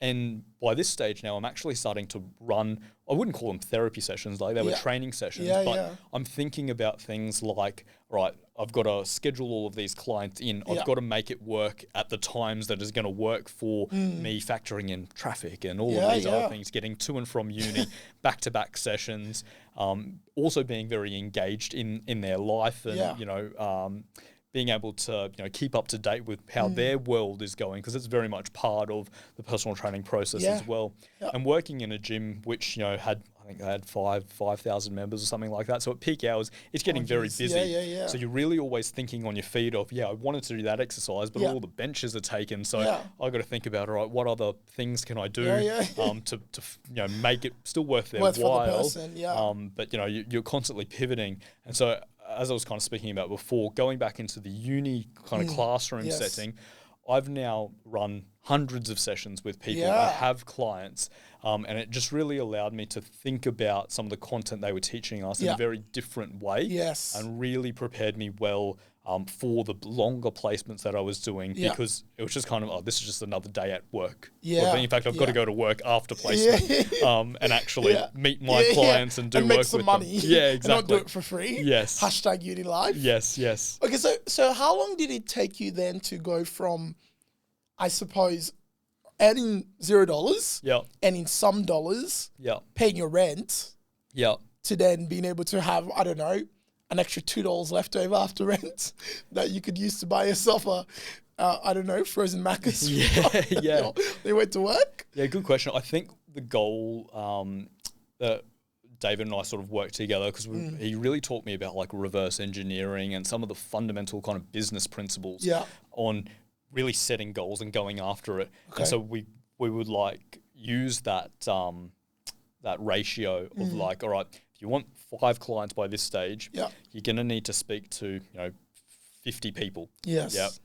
And by this stage now, I'm actually starting to run, I wouldn't call them therapy sessions, like they were training sessions, but I'm thinking about things like, right, I've got to schedule all of these clients in. I've got to make it work at the times that is going to work for me, factoring in traffic and all of these other things, getting to and from uni, back-to-back sessions, also being very engaged in their life and, being able to keep up to date with how their world is going, because it's very much part of the personal training process as well. And working in a gym which had, I think they had 5,000 members or something like that. So at peak hours, it's getting very busy. So you're really always thinking on your feet of, I wanted to do that exercise, but all the benches are taken. So I got to think about, all right, what other things can I do to make it still worth their while. For the person, but you're constantly pivoting, and so, as I was kind of speaking about before, going back into the uni kind of classroom setting, I've now run hundreds of sessions with people. I have clients, and it just really allowed me to think about some of the content they were teaching us in a very different way, and really prepared me well for the longer placements that I was doing, because it was just kind of, this is just another day at work. In fact, I've got to go to work after placement and actually meet my clients and do and work make some with money. them. Yeah, exactly. And not do it for free. Yes. Hashtag uni life. Yes. Okay, so how long did it take you then to go from, I suppose, earning $0 and in some dollars paying your rent to then being able to have, I don't know, an extra $2 left over after rent that you could use to buy yourself a, I don't know, frozen macas? They went to work? Yeah, good question. I think the goal that David and I sort of worked together, because he really taught me about like reverse engineering and some of the fundamental kind of business principles on really setting goals and going after it. And so we would like use that that ratio of like, all right, if you want 5 clients by this stage, you're going to need to speak to 50 people,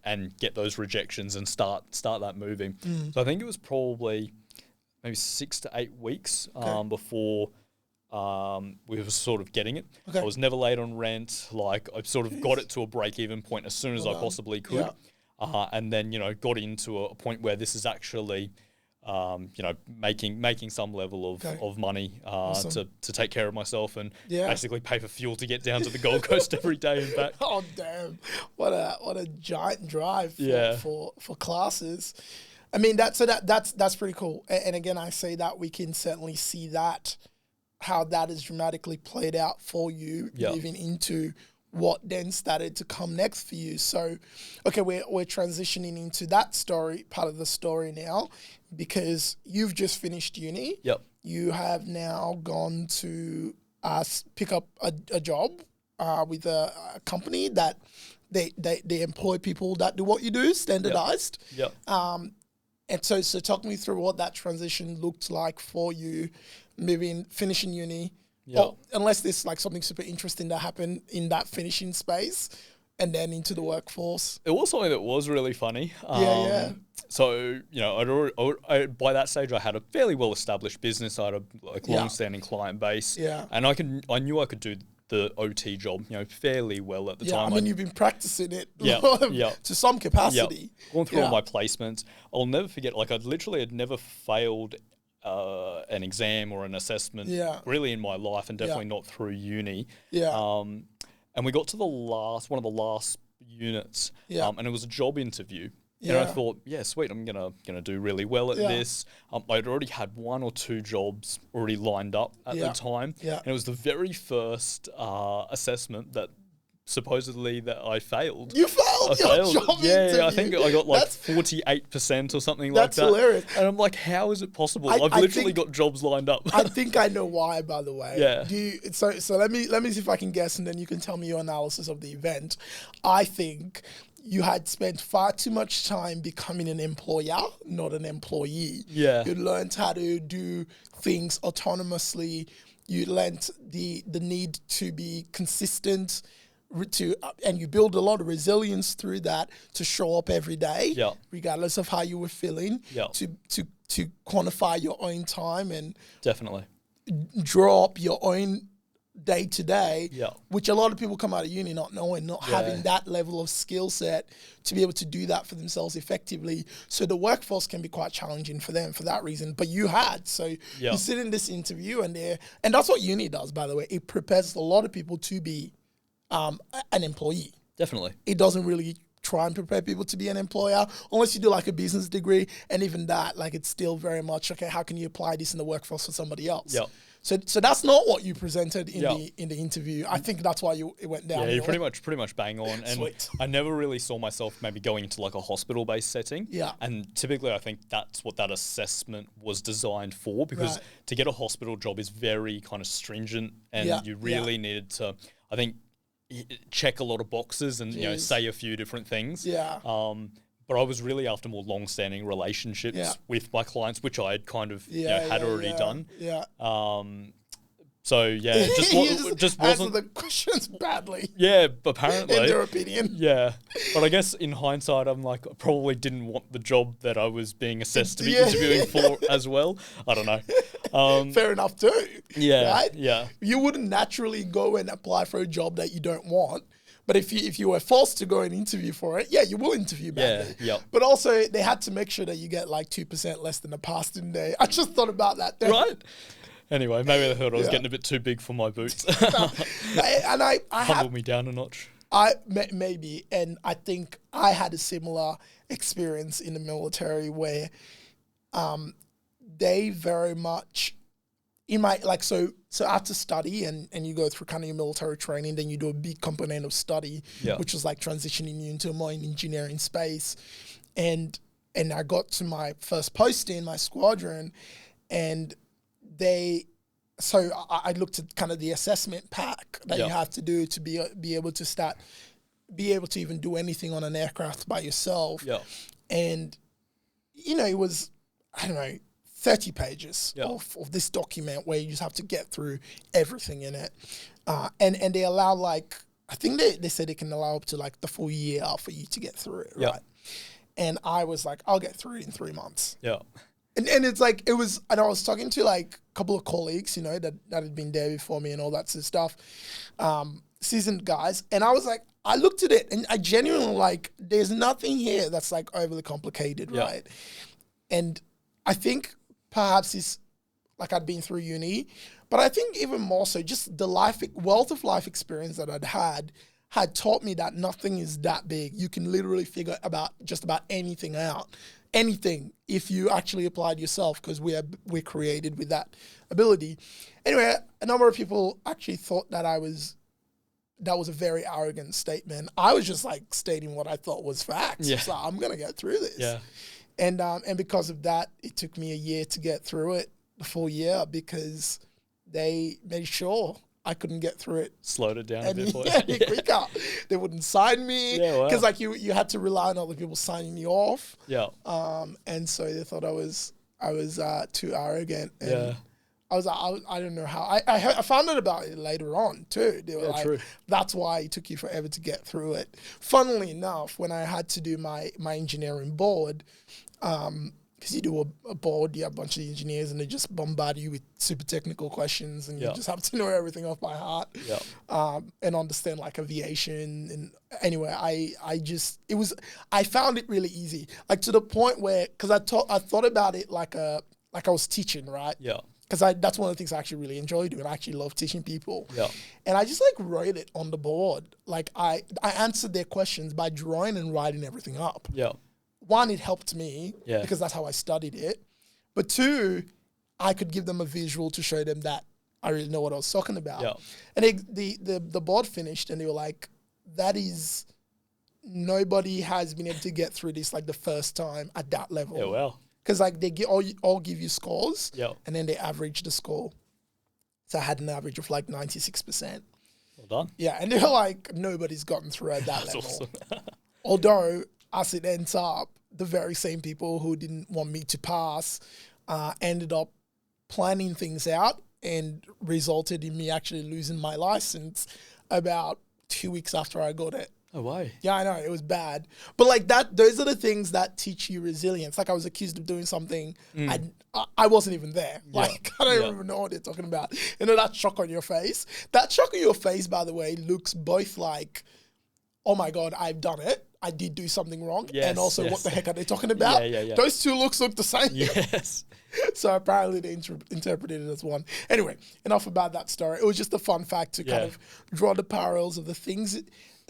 and get those rejections and start that moving. So I think it was probably maybe 6 to 8 weeks before we were sort of getting it. I was never late on rent. Like, I sort of got it to a break-even point as soon as I possibly could. And then, got into a point where this is actually, making some level of money to take care of myself and basically pay for fuel to get down to the Gold Coast every day and back. Oh, damn. What a giant drive for classes. I mean, that's pretty cool. And again, I say that we can certainly see that, how that has dramatically played out for you moving into what then started to come next for you. So, okay, we're transitioning into that story, part of the story now, because you've just finished uni. You have now gone to pick up a job with a company that they employ people that do what you do, standardized. And so talk me through what that transition looked like for you, finishing uni. Unless there's like something super interesting that happened in that finishing space and then into the workforce. It was something that was really funny. So, by that stage I had a fairly well-established business. I had a long-standing client base. And I knew I could do the OT job, fairly well at the Yeah, time. I mean, you've been practicing it Yeah. to some capacity. Going through all my placements. I'll never forget, like, had never failed an exam or an assessment really in my life, and definitely not through uni. And we got to one of the last units, and it was a job interview. And I thought, sweet, I'm gonna do really well at this. I'd already had 1 or 2 jobs already lined up at the time, and it was the very first assessment that supposedly that I failed. You failed. Job interview. I think I got like 48% or something like that. That's hilarious. And I'm like, how is it possible? I've literally got jobs lined up. I think I know why, by the way. Yeah. So let me see if I can guess, and then you can tell me your analysis of the event. I think you had spent far too much time becoming an employer, not an employee. Yeah. You learned how to do things autonomously. You learned the need to be consistent, and you build a lot of resilience through that to show up every day, regardless of how you were feeling, to quantify your own time and definitely draw up your own day to day, Yeah. which a lot of people come out of uni not knowing, not having that level of skill set to be able to do that for themselves effectively. So the workforce can be quite challenging for them for that reason. But you had, so you sit in this interview and that's what uni does, by the way. It prepares a lot of people to be an employee. Definitely. It doesn't really try and prepare people to be an employer unless you do like a business degree, and even that, like, it's still very much, okay, how can you apply this in the workforce for somebody else? Yeah. So that's not what you presented in the interview. I think that's why it went down. Yeah, you're pretty much bang on. And Sweet. I never really saw myself maybe going into like a hospital-based setting. Yeah. And typically I think that's what that assessment was designed for, because to get a hospital job is very kind of stringent, and you really needed to, I think, check a lot of boxes and say a few different things. Yeah. But I was really after more long-standing relationships with my clients, which I had kind of had already done. Yeah. So it just wasn't the questions badly. Yeah, apparently. In their opinion. Yeah. But I guess in hindsight, I'm like, I probably didn't want the job that I was being assessed to be interviewing for as well. I don't know. Fair enough too. Yeah. Right? Yeah. You wouldn't naturally go and apply for a job that you don't want. But if you were forced to go and interview for it, you will interview badly. Yeah. But also, they had to make sure that you get like 2% less than a pass, didn't they? I just thought about that. Right. Anyway, maybe they thought I was getting a bit too big for my boots. And I humbled me down a notch. Maybe, and I think I had a similar experience in the military where they very much so after study and you go through kind of your military training, then you do a big component of study, which was like transitioning you into a more engineering space. And I got to my first posting, my squadron, and I looked at kind of the assessment pack that you have to do to be able to even do anything on an aircraft by yourself. Yeah. And, it was, I don't know, 30 pages of this document where you just have to get through everything in it. And they allow I think they said they can allow up to like the full year for you to get through it, right? And I was like, I'll get through it in 3 months. Yeah. And it's like, and I was talking to like a couple of colleagues, that had been there before me and all that sort of stuff, seasoned guys. And I was like, I looked at it and I genuinely there's nothing here that's like overly complicated, right? And I think perhaps it's like I'd been through uni, but I think even more so just the wealth of life experience that I'd had taught me that nothing is that big. You can literally figure just about anything out. Anything if you actually applied yourself, because we're created with that ability. Anyway, a number of people actually thought that was a very arrogant statement. I was just like stating what I thought was facts. Yeah. So I'm gonna get through this. Yeah. And because of that, it took me a year to get through it, the full year, because they made sure I couldn't get through it. Slowed it down a bit for you. Quicker. They wouldn't sign me because you had to rely on other people signing you off. Yeah. And so they thought I was too arrogant. And I don't know how. I found out about it later on too. They were true. That's why it took you forever to get through it. Funnily enough, when I had to do my engineering board, because you do a board, you have a bunch of engineers and they just bombard you with super technical questions and you just have to know everything off by heart and understand like aviation. And anyway, I found it really easy, like to the point where, because I thought about it like I was teaching, right? Yeah. Because that's one of the things I actually really enjoy doing. I actually love teaching people. Yeah. And I just like wrote it on the board. Like I answered their questions by drawing and writing everything up. Yeah. One, it helped me because that's how I studied it. But two, I could give them a visual to show them that I really know what I was talking about. Yeah. And the board finished and they were like, that is, nobody has been able to get through this like the first time at that level. Yeah, well. Because like they all give you scores and then they average the score. So I had an average of like 96%. Well done. Yeah, and they're like, nobody's gotten through at that level. Awesome. Although, as it ends up, the very same people who didn't want me to pass ended up planning things out and resulted in me actually losing my license about 2 weeks after I got it. Oh, way. Yeah, I know, it was bad. But like that, those are the things that teach you resilience. Like I was accused of doing something, I wasn't even there. Yeah. Like I don't even know what they're talking about. You know, that shock on your face? That shock on your face, by the way, looks both like, oh my God, I've done it. I did do something wrong. Yes, and also, what the heck are they talking about? Yeah. Those two looks look the same. Yes. So apparently they interpreted it as one. Anyway, enough about that story. It was just a fun fact to kind of draw the parallels of the things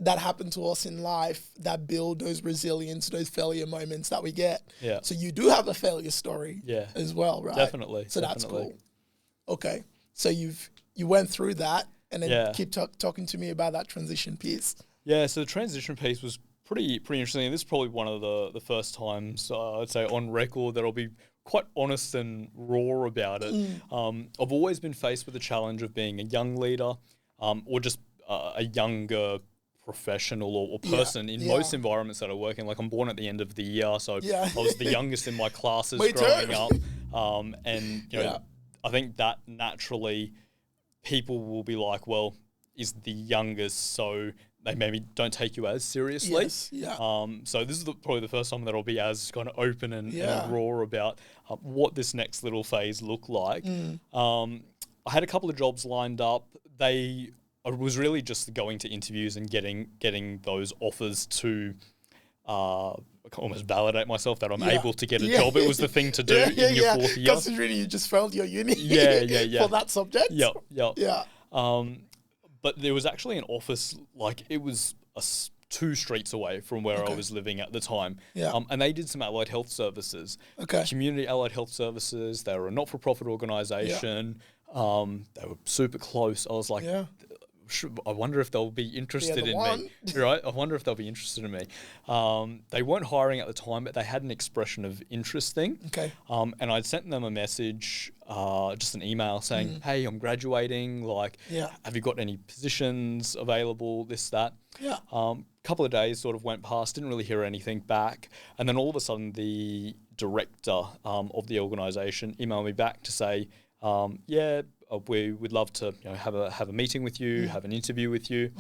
that happen to us in life that build those resilience, those failure moments that we get. Yeah. So you do have a failure story as well, right? Definitely. So that's cool. Okay. So you went through that and then keep talking to me about that transition piece. Yeah, so the transition piece was pretty interesting. And this is probably one of the first times, I'd say, on record that I'll be quite honest and raw about it. I've always been faced with the challenge of being a young leader or just a younger professional or person in most environments that I work in. Like I'm born at the end of the year, so I was the youngest in my classes growing up. And, you know, I think that naturally people will be like, well, is the youngest, so they maybe don't take you as seriously. So this is probably the first time that I'll be as kind of open and raw about what this next little phase looked like. I had a couple of jobs lined up. I was really just going to interviews and getting those offers to almost validate myself that I'm able to get a job. It was the thing to do in your fourth year. Considering you just failed your uni for that subject. But there was actually an office, like it was 2 streets away from where I was living at the time. And they did some allied health services. Community allied health services. They were a not-for-profit organisation. They were super close. I was like, I wonder if they'll be interested in me. Right? I wonder if they'll be interested in me. They weren't hiring at the time, but they had an expression of interesting. And I'd sent them a message, just an email saying, hey, I'm graduating. Like, have you got any positions available? This, that. Couple of days sort of went past, didn't really hear anything back. And then all of a sudden the director of the organisation emailed me back to say, we would love to have a meeting with you, have an interview with you.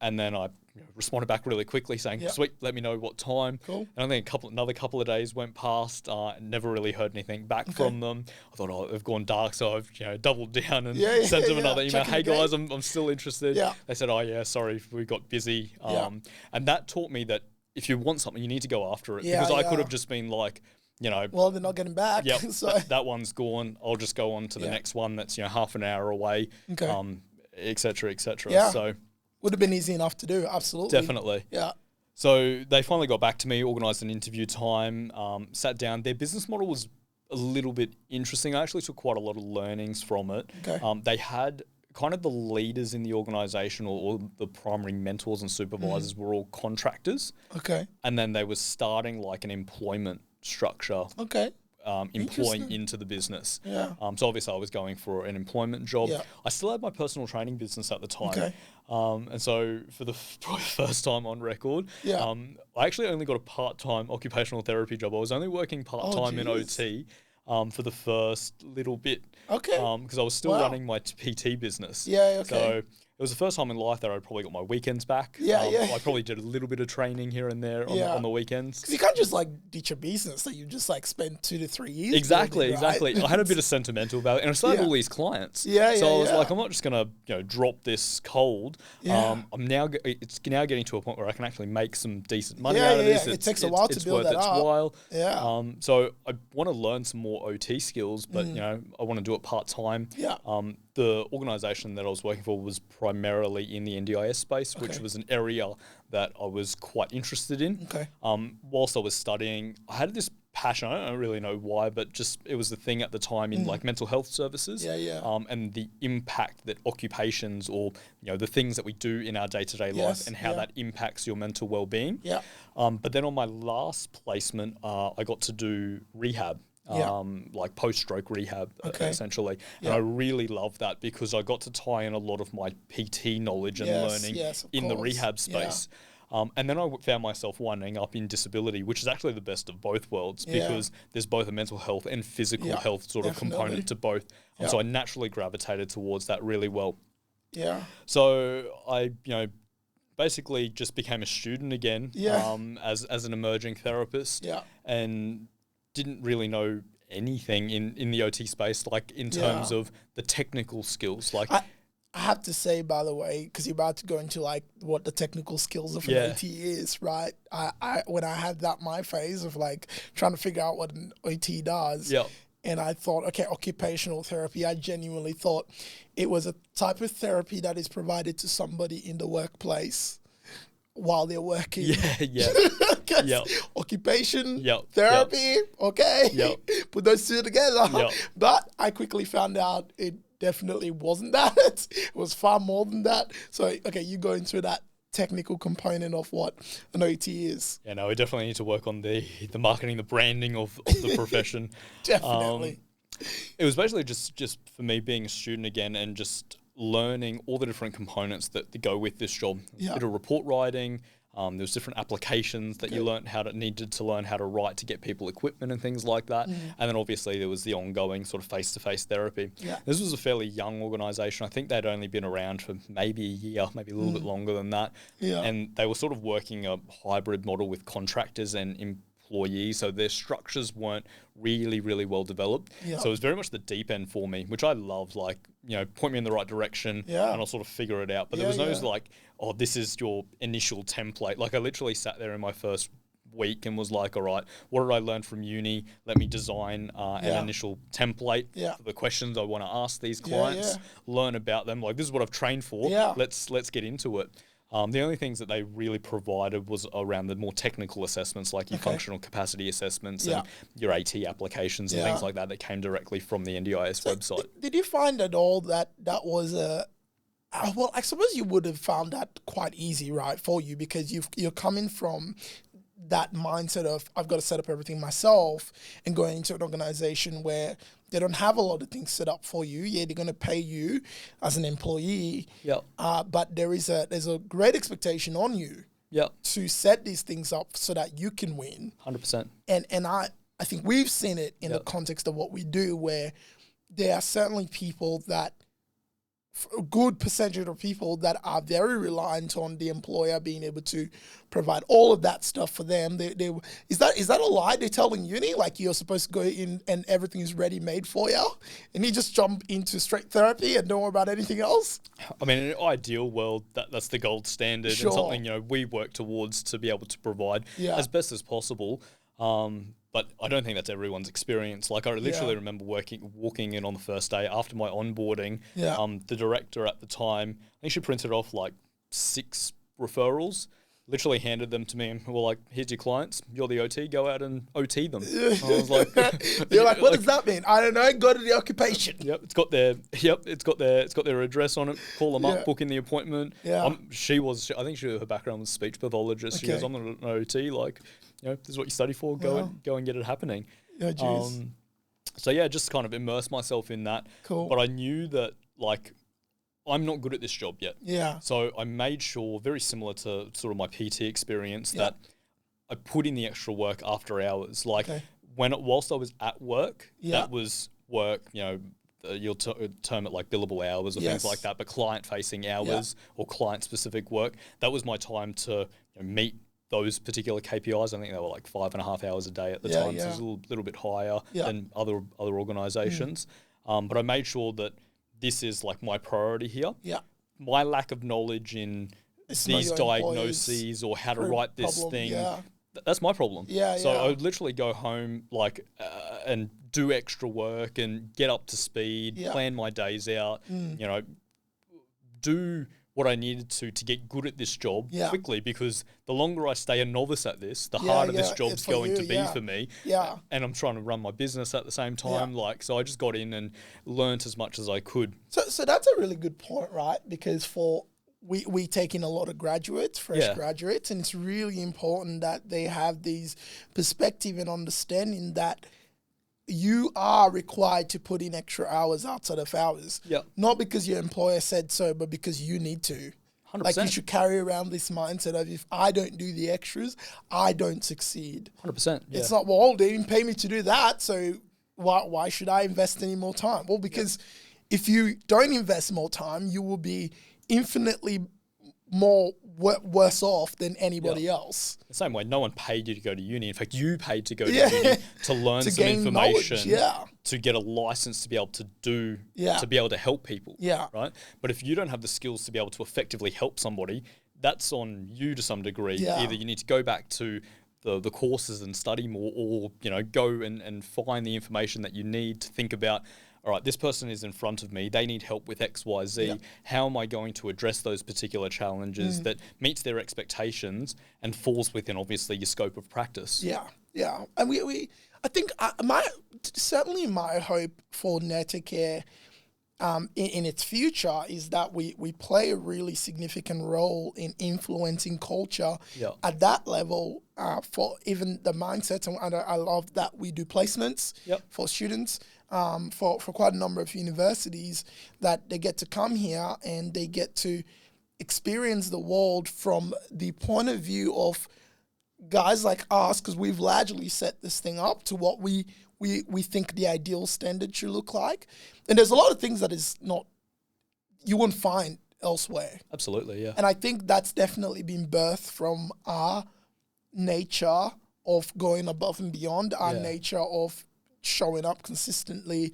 And then I responded back really quickly saying, sweet, let me know what time. And I think another couple of days went past, never really heard anything back from them. I thought, they've gone dark, so I've doubled down and sent them another email. Hey guys, I'm still interested. They said, sorry, we got busy. And that taught me that if you want something, you need to go after it. Because I could have just been like, well, they're not getting back. So that one's gone. I'll just go on to the next one that's half an hour away, et cetera, et cetera. So would have been easy enough to do. Absolutely, definitely. So they finally got back to me, organised an interview time, sat down. Their business model was a little bit interesting. I actually took quite a lot of learnings from it. They had kind of the leaders in the organisation or the primary mentors and supervisors were all contractors. And then they were starting like an employment structure, employing into the business. So obviously I was going for an employment job. I still had my personal training business at the time. And so for the probably first time on record, I actually only got a part-time occupational therapy job. I was only working part-time in OT for the first little bit because I was still running my PT business. So it was the first time in life that I probably got my weekends back. I probably did a little bit of training here and there on the weekends. Because you can't just like ditch a business that you just like spent 2 to 3 years Exactly. building, right? I had a bit of sentimental value, and I still had all these clients. So I was like, I'm not just gonna drop this cold. I'm now it's now getting to a point where I can actually make some decent money out of this. It takes a while to build that up. So I want to learn some more OT skills, but I want to do it part time. The organisation that I was working for was primarily in the NDIS space, which was an area that I was quite interested in. Whilst I was studying, I had this passion. I don't really know why, but just it was the thing at the time in like mental health services. And the impact that occupations or the things that we do in our day-to-day life and how that impacts your mental well-being. But then on my last placement, I got to do rehab. Like post-stroke rehab, essentially. And I really loved that because I got to tie in a lot of my PT knowledge and learning in the rehab space. And then I found myself winding up in disability, which is actually the best of both worlds because there's both a mental health and physical health sort of component to both. So I naturally gravitated towards that really well. So I, basically just became a student again as an emerging therapist and didn't really know anything in the OT space, like in terms of the technical skills. Like I have to say, by the way, because you're about to go into like what the technical skills of an OT is, right? I when I had that my phase of like trying to figure out what an OT does, and I thought, okay, occupational therapy, I genuinely thought it was a type of therapy that is provided to somebody in the workplace while they're working. Occupation, therapy, put those two together. But I quickly found out it definitely wasn't that. It was far more than that. So, okay, you go into that technical component of what an OT is. Yeah, no, we definitely need to work on the marketing, the branding of the profession. Definitely. It was basically just for me being a student again and just learning all the different components that go with this job. A bit of report writing. There was different applications that you needed to learn how to write to get people equipment and things like that. And then obviously there was the ongoing sort of face-to-face therapy. This was a fairly young organisation. I think they'd only been around for maybe a year, maybe a little bit longer than that. And they were sort of working a hybrid model with contractors and employees, so their structures weren't really well developed. So it was very much the deep end for me, which I loved. Like, point me in the right direction and I'll sort of figure it out. But there was no like, oh, this is your initial template. Like I literally sat there in my first week and was like, all right, what did I learn from uni? Let me design an initial template for the questions I want to ask these clients, learn about them. Like, this is what I've trained for. Let's get into it. The only things that they really provided was around the more technical assessments, like your functional capacity assessments and your AT applications and things like that came directly from the NDIS website. Did you find at all that was well, I suppose you would have found that quite easy, right, for you, because you're coming from that mindset of I've got to set up everything myself and going into an organization where they don't have a lot of things set up for you. Yeah, they're going to pay you as an employee. But there's a great expectation on you to set these things up so that you can win. 100%. And I think we've seen it in the context of what we do, where there are certainly people that, a good percentage of people that are very reliant on the employer being able to provide all of that stuff for them. Is that a lie they're telling uni? Like, you're supposed to go in and everything is ready made for you, and you just jump into straight therapy and don't worry about anything else? I mean, in an ideal world, that's the gold standard and something we work towards to be able to provide as best as possible. But I don't think that's everyone's experience. Like, I literally remember walking in on the first day after my onboarding. The director at the time, I think she printed off like 6 referrals, literally handed them to me and were like, here's your clients, you're the OT, go out and OT them. I was like, you're like, what does that mean? I don't know, go to the occupation. It's got their address on it, call them up, book in the appointment. I think her background was speech pathologist. She goes, I'm not an OT, like, this is what you study for, go and get it happening. So just kind of immerse myself in that. Cool. But I knew that, like, I'm not good at this job yet. So I made sure, very similar to sort of my PT experience, that I put in the extra work after hours. Like, whilst I was at work, that was work, you'll term it like billable hours or things like that, but client-facing hours or client-specific work. That was my time to meet those particular KPIs. I think they were like 5.5 hours a day at the time, so it was a little bit higher than other organisations. But I made sure that this is like my priority here. Yeah. My lack of knowledge in these diagnoses or how to write this thing, that's my problem. So I would literally go home and do extra work and get up to speed, plan my days out, do what I needed to get good at this job quickly, because the longer I stay a novice at this, the harder this job's going to be for me. Yeah. And I'm trying to run my business at the same time. So I just got in and learnt as much as I could. So that's a really good point, right? Because we take in a lot of graduates, fresh graduates, and it's really important that they have these perspective and understanding that you are required to put in extra hours outside of hours. Yeah. Not because your employer said so, but because you need to. 100%. Like, you should carry around this mindset of, if I don't do the extras, I don't succeed. 100%. Yeah. It's not, well, they didn't pay me to do that, so why should I invest any more time? Well, because if you don't invest more time, you will be infinitely more worse off than anybody else. The same way, no one paid you to go to uni. In fact, you paid to go to uni to learn some information, to get a license to be able to do, to be able to help people, right? But if you don't have the skills to be able to effectively help somebody, that's on you to some degree. Either you need to go back to the courses and study more, or go and find the information that you need to think about, all right, this person is in front of me, they need help with X, Y, Z. How am I going to address those particular challenges that meets their expectations and falls within, obviously, your scope of practice? Yeah. And I think certainly my hope for Neta Care in its future is that we play a really significant role in influencing culture at that level for even the mindsets. And I love that we do placements for students. For quite a number of universities, that they get to come here and they get to experience the world from the point of view of guys like us, because we've largely set this thing up to what we think the ideal standard should look like. And there's a lot of things that is not, you wouldn't find elsewhere. Absolutely, yeah. And I think that's definitely been birthed from our nature of going above and beyond, our nature of showing up consistently,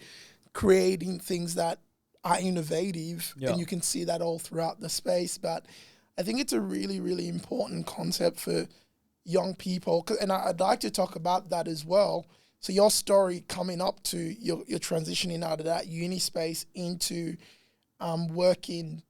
creating things that are innovative, and you can see that all throughout the space. But I think it's a really, really important concept for young people, and I'd like to talk about that as well. So your story coming up to your transitioning out of that uni space into working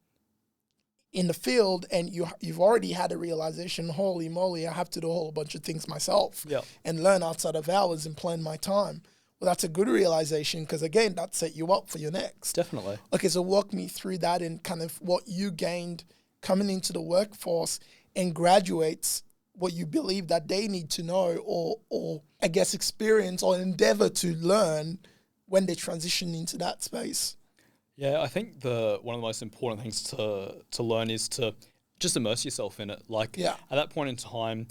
in the field, and you've already had a realization, holy moly, I have to do a whole bunch of things myself and learn outside of hours and plan my time. Well, that's a good realization, because, again, that set you up for your next. Definitely. Okay, so walk me through that and kind of what you gained coming into the workforce, and graduates, what you believe that they need to know or I guess experience or endeavor to learn when they transition into that space. Yeah, I think one of the most important things to learn is to just immerse yourself in it. Like, at that point in time,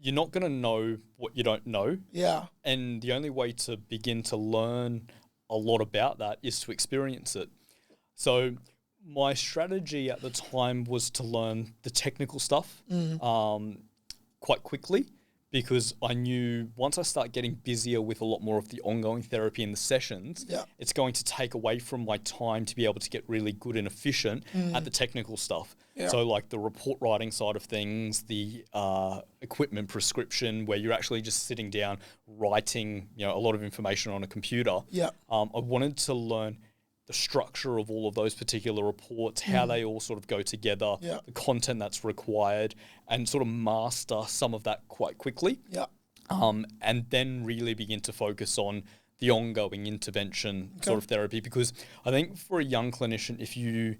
you're not going to know what you don't know. Yeah. And the only way to begin to learn a lot about that is to experience it. So my strategy at the time was to learn the technical stuff quite quickly, because I knew once I start getting busier with a lot more of the ongoing therapy in the sessions, it's going to take away from my time to be able to get really good and efficient at the technical stuff. So like the report writing side of things, the equipment prescription, where you're actually just sitting down writing, a lot of information on a computer. I wanted to learn the structure of all of those particular reports, how they all sort of go together, the content that's required, and sort of master some of that quite quickly. And then really begin to focus on the ongoing intervention sort of therapy. Because I think for a young clinician, if you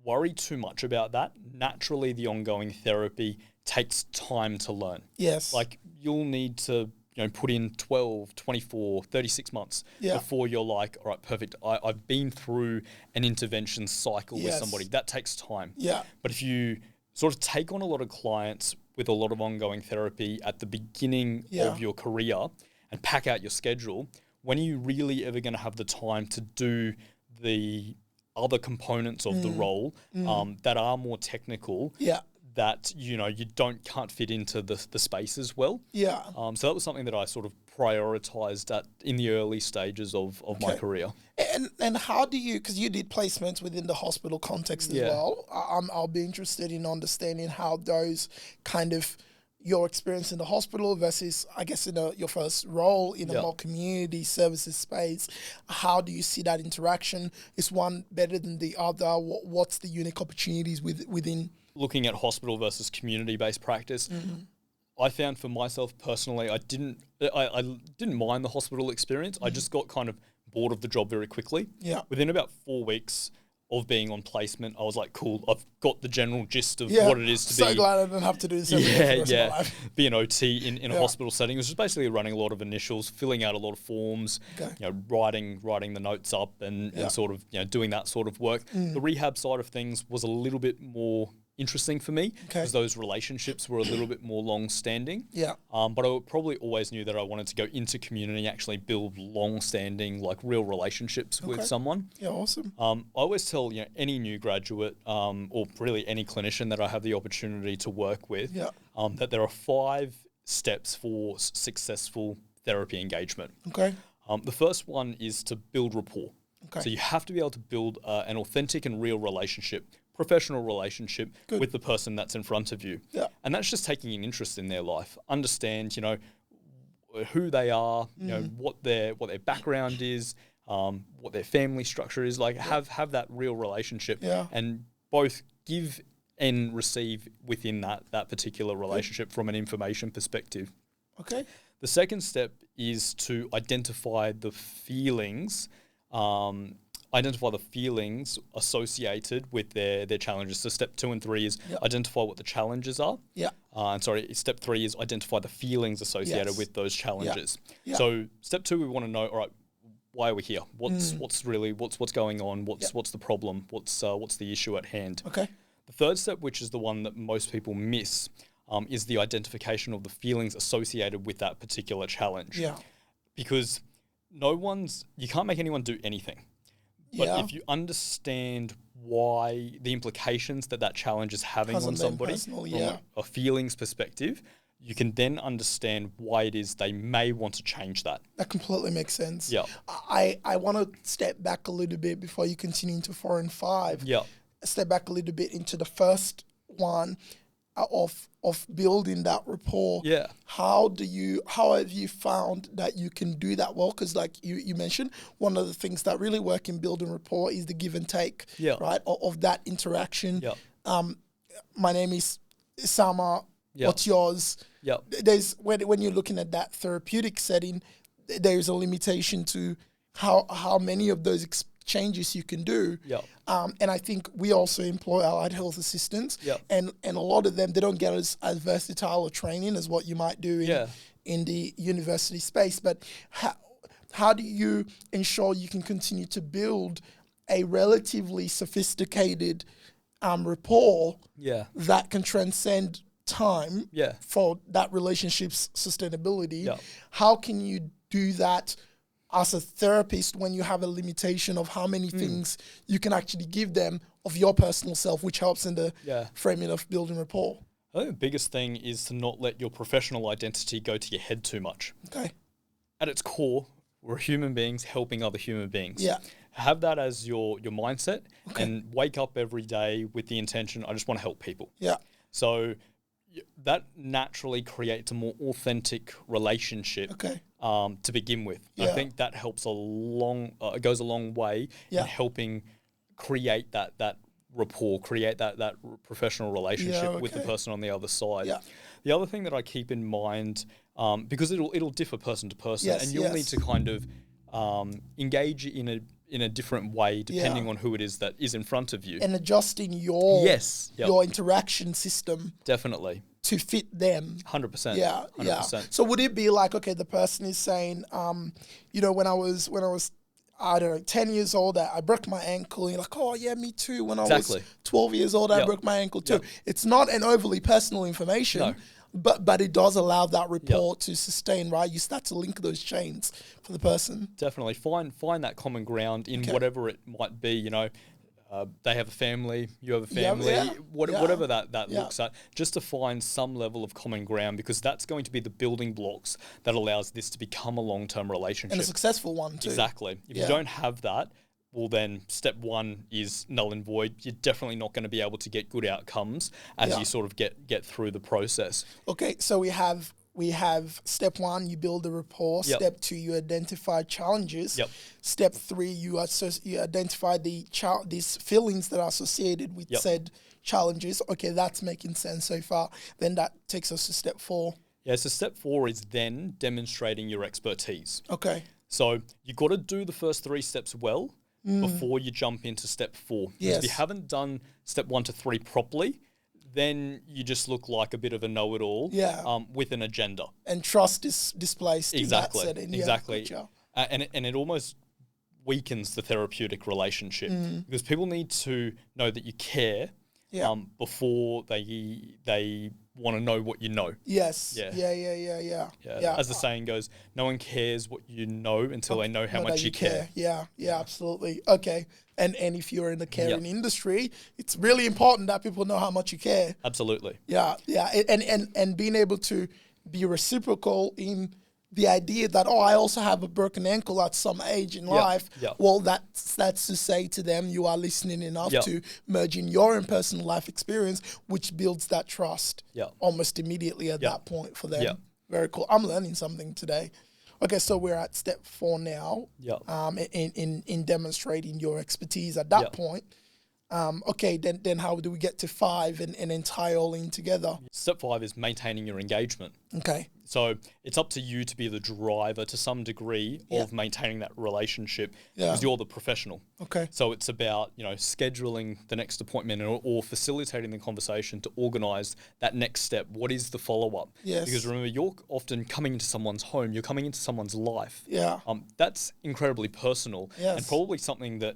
worry too much about that, naturally the ongoing therapy takes time to learn. Yes. Like, you'll need to put in 12, 24, 36 months before you're like, all right, perfect. I've been through an intervention cycle with somebody. That takes time. But if you sort of take on a lot of clients with a lot of ongoing therapy at the beginning of your career and pack out your schedule, when are you really ever going to have the time to do the other components of the role that are more technical? Yeah. That, you can't fit into the space as well. Yeah. So that was something that I sort of prioritized in the early stages of my career. And how do you, because you did placements within the hospital context as well, I'll be interested in understanding how those kind of, your experience in the hospital versus, I guess, your first role in a more community services space, how do you see that interaction? Is one better than the other? What's the unique opportunities within? Looking at hospital versus community-based practice, I found for myself personally, I didn't mind the hospital experience. I just got kind of bored of the job very quickly. Yeah. Within about 4 weeks of being on placement, I was like, cool, I've got the general gist of what it is to be. So glad I didn't have to do this every day for the rest of my life. Be an OT in a hospital setting. It was just basically running a lot of initials, filling out a lot of forms, writing the notes up and sort of, doing that sort of work. The rehab side of things was a little bit more interesting for me because those relationships were a little bit more long-standing. Yeah. But I probably always knew that I wanted to go into community, actually build long-standing, like real relationships with someone. Yeah, awesome. I always tell any new graduate or really any clinician that I have the opportunity to work with that there are 5 steps for successful therapy engagement. Okay. The first one is to build rapport. Okay. So you have to be able to build an authentic and real relationship, professional relationship with the person that's in front of you. Yeah. And that's just taking an interest in their life. Understand, who they are, what their background is, what their family structure is like. Have that real relationship and both give and receive within that particular relationship from an information perspective. Okay. The second step is to identify the feelings associated with their challenges. So step 2 and 3 is identify what the challenges are. Yeah. Step 3 is identify the feelings associated with those challenges. Yeah. So step 2, we want to know, all right, why are we here? What's going on? What's the problem? What's the issue at hand? Okay. The third step, which is the one that most people miss, is the identification of the feelings associated with that particular challenge. Yeah. Because you can't make anyone do anything. But if you understand why the implications that challenge is having on somebody from a feelings perspective, you can then understand why it is they may want to change that. That completely makes sense. Yeah. I want to step back a little bit before you continue into 4 and 5. Yeah. Step back a little bit into the first one of building that rapport. Yeah. How have you found that you can do that well? Because like you mentioned, one of the things that really work in building rapport is the give and take, right, of that interaction. Yeah. My name is Usama. Yep. What's yours? Yep. There's when you're looking at that therapeutic setting, there's a limitation to how many of those changes you can do. Yep. And I think we also employ allied health assistants, and a lot of them, they don't get as versatile a training as what you might do in the university space. But how do you ensure you can continue to build a relatively sophisticated rapport that can transcend time for that relationship's sustainability? How can you do that as a therapist when you have a limitation of how many things you can actually give them of your personal self, which helps in the framing of building rapport? I think the biggest thing is to not let your professional identity go to your head too much. Okay. At its core, we're human beings helping other human beings. Yeah. Have that as your mindset and wake up every day with the intention, I just want to help people. Yeah. So that naturally creates a more authentic relationship to begin with. Yeah. I think that helps goes a long way in helping create that rapport, create that professional relationship with the person on the other side. Yeah. The other thing that I keep in mind, because it'll differ person to person, and you'll need to kind of engage in a different way depending on who it is that is in front of you. And adjusting your interaction system. Definitely. To fit them. 100%. Yeah, 100%. Yeah. So would it be like, okay, the person is saying, when I was, I don't know, 10 years old, I broke my ankle. And you're like, oh, yeah, me too. When I was 12 years old, I broke my ankle too. Yep. It's not an overly personal information. No. but it does allow that rapport to sustain, right? You start to link those chains for the person. Definitely find that common ground in whatever it might be. You know, they have a family, you have a family, whatever that looks at, just to find some level of common ground, because that's going to be the building blocks that allows this to become a long-term relationship. And a successful one too. Exactly. If you don't have that, well then step one is null and void. You're definitely not going to be able to get good outcomes as you sort of get through the process. Okay, so we have step one, you build a rapport. Step two, you identify challenges. Step three, you identify these feelings that are associated with said challenges. Okay, that's making sense so far. Then that takes us to step four. Yeah, so step four is then demonstrating your expertise. Okay. So you've got to do the first three steps well before you jump into step four. Because if you haven't done step 1 to 3 properly, then you just look like a bit of a know-it-all with an agenda. And trust is displaced exactly, in that setting. Exactly. Gotcha. And it almost weakens the therapeutic relationship because people need to know that you care before they want to know what you know. Yes. Yeah. As the saying goes, no one cares what you know until they know how much you care. Yeah, absolutely. Okay. And if you're in the caring industry, it's really important that people know how much you care. Absolutely. Yeah. And being able to be reciprocal in the idea that, I also have a broken ankle at some age in life. Well, that's to say to them, you are listening enough to merge in your own personal life experience, which builds that trust almost immediately at that point for them. Very cool. I'm learning something today. Okay, so we're at step 4 now. In demonstrating your expertise at that point. Okay, then how do we get to 5 and then tie all in together? Step 5 is maintaining your engagement. Okay. So it's up to you to be the driver to some degree of maintaining that relationship because you're the professional. Okay. So it's about, scheduling the next appointment or facilitating the conversation to organize that next step. What is the follow-up? Yes. Because remember, you're often coming into someone's home, you're coming into someone's life. Yeah. That's incredibly personal and probably something that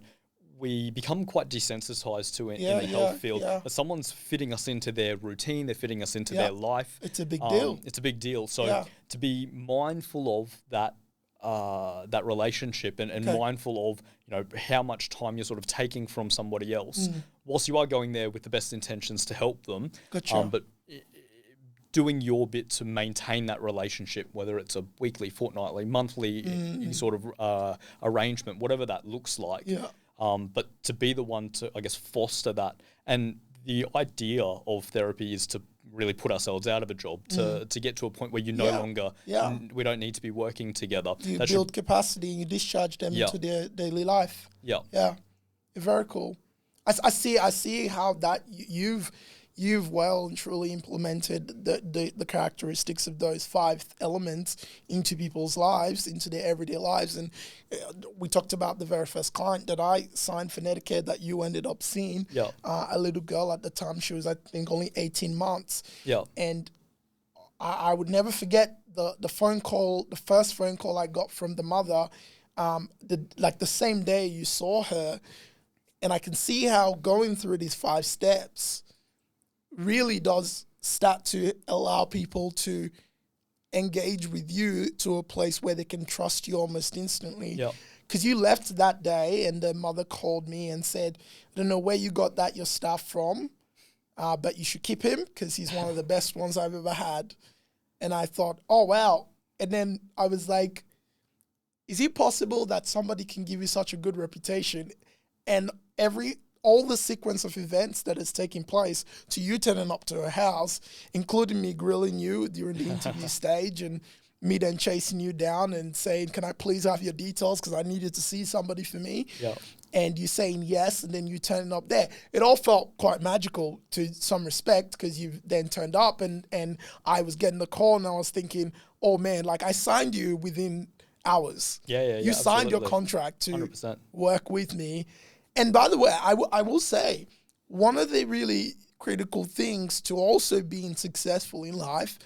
we become quite desensitized to in the health field. But someone's fitting us into their routine, they're fitting us into their life. It's a big deal. It's a big deal. So to be mindful of that relationship and mindful of how much time you're sort of taking from somebody else, whilst you are going there with the best intentions to help them. Gotcha. But doing your bit to maintain that relationship, whether it's a weekly, fortnightly, monthly sort of arrangement, whatever that looks like. But to be the one to, I guess, foster that. And the idea of therapy is to really put ourselves out of a job, to get to a point where you no longer, we don't need to be working together. You build capacity and you discharge them into their daily life. Yeah. Very cool. I see how that you've well and truly implemented the characteristics of those 5 elements into people's lives, into their everyday lives. And we talked about the very first client that I signed for Neta Care that you ended up seeing. A little girl at the time, she was, I think, only 18 months. And I would never forget the phone call, the first phone call I got from the mother, the same day you saw her. And I can see how going through these 5 steps really does start to allow people to engage with you to a place where they can trust you almost instantly. Because you left that day and the mother called me and said, I don't know where you got your staff from, but you should keep him because he's one of the best ones I've ever had. And I thought, oh, wow. And then I was like, is it possible that somebody can give you such a good reputation and all the sequence of events that is taking place to you turning up to a house, including me grilling you during the interview stage and me then chasing you down and saying, can I please have your details because I needed to see somebody for me? And you saying yes, and then you turning up there. It all felt quite magical to some respect because you then turned up and I was getting the call and I was thinking, oh man, like I signed you within hours. You signed your contract to 100%. Work with me. And by the way, I will say, one of the really critical things to also being successful in life,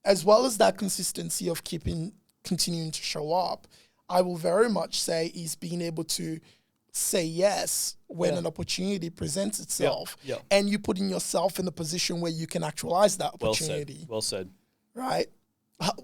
as well as that consistency of continuing to show up, I will very much say is being able to say yes when Yeah. an opportunity presents itself, yeah. and you putting yourself in a position where you can actualize that opportunity. Well said. Right?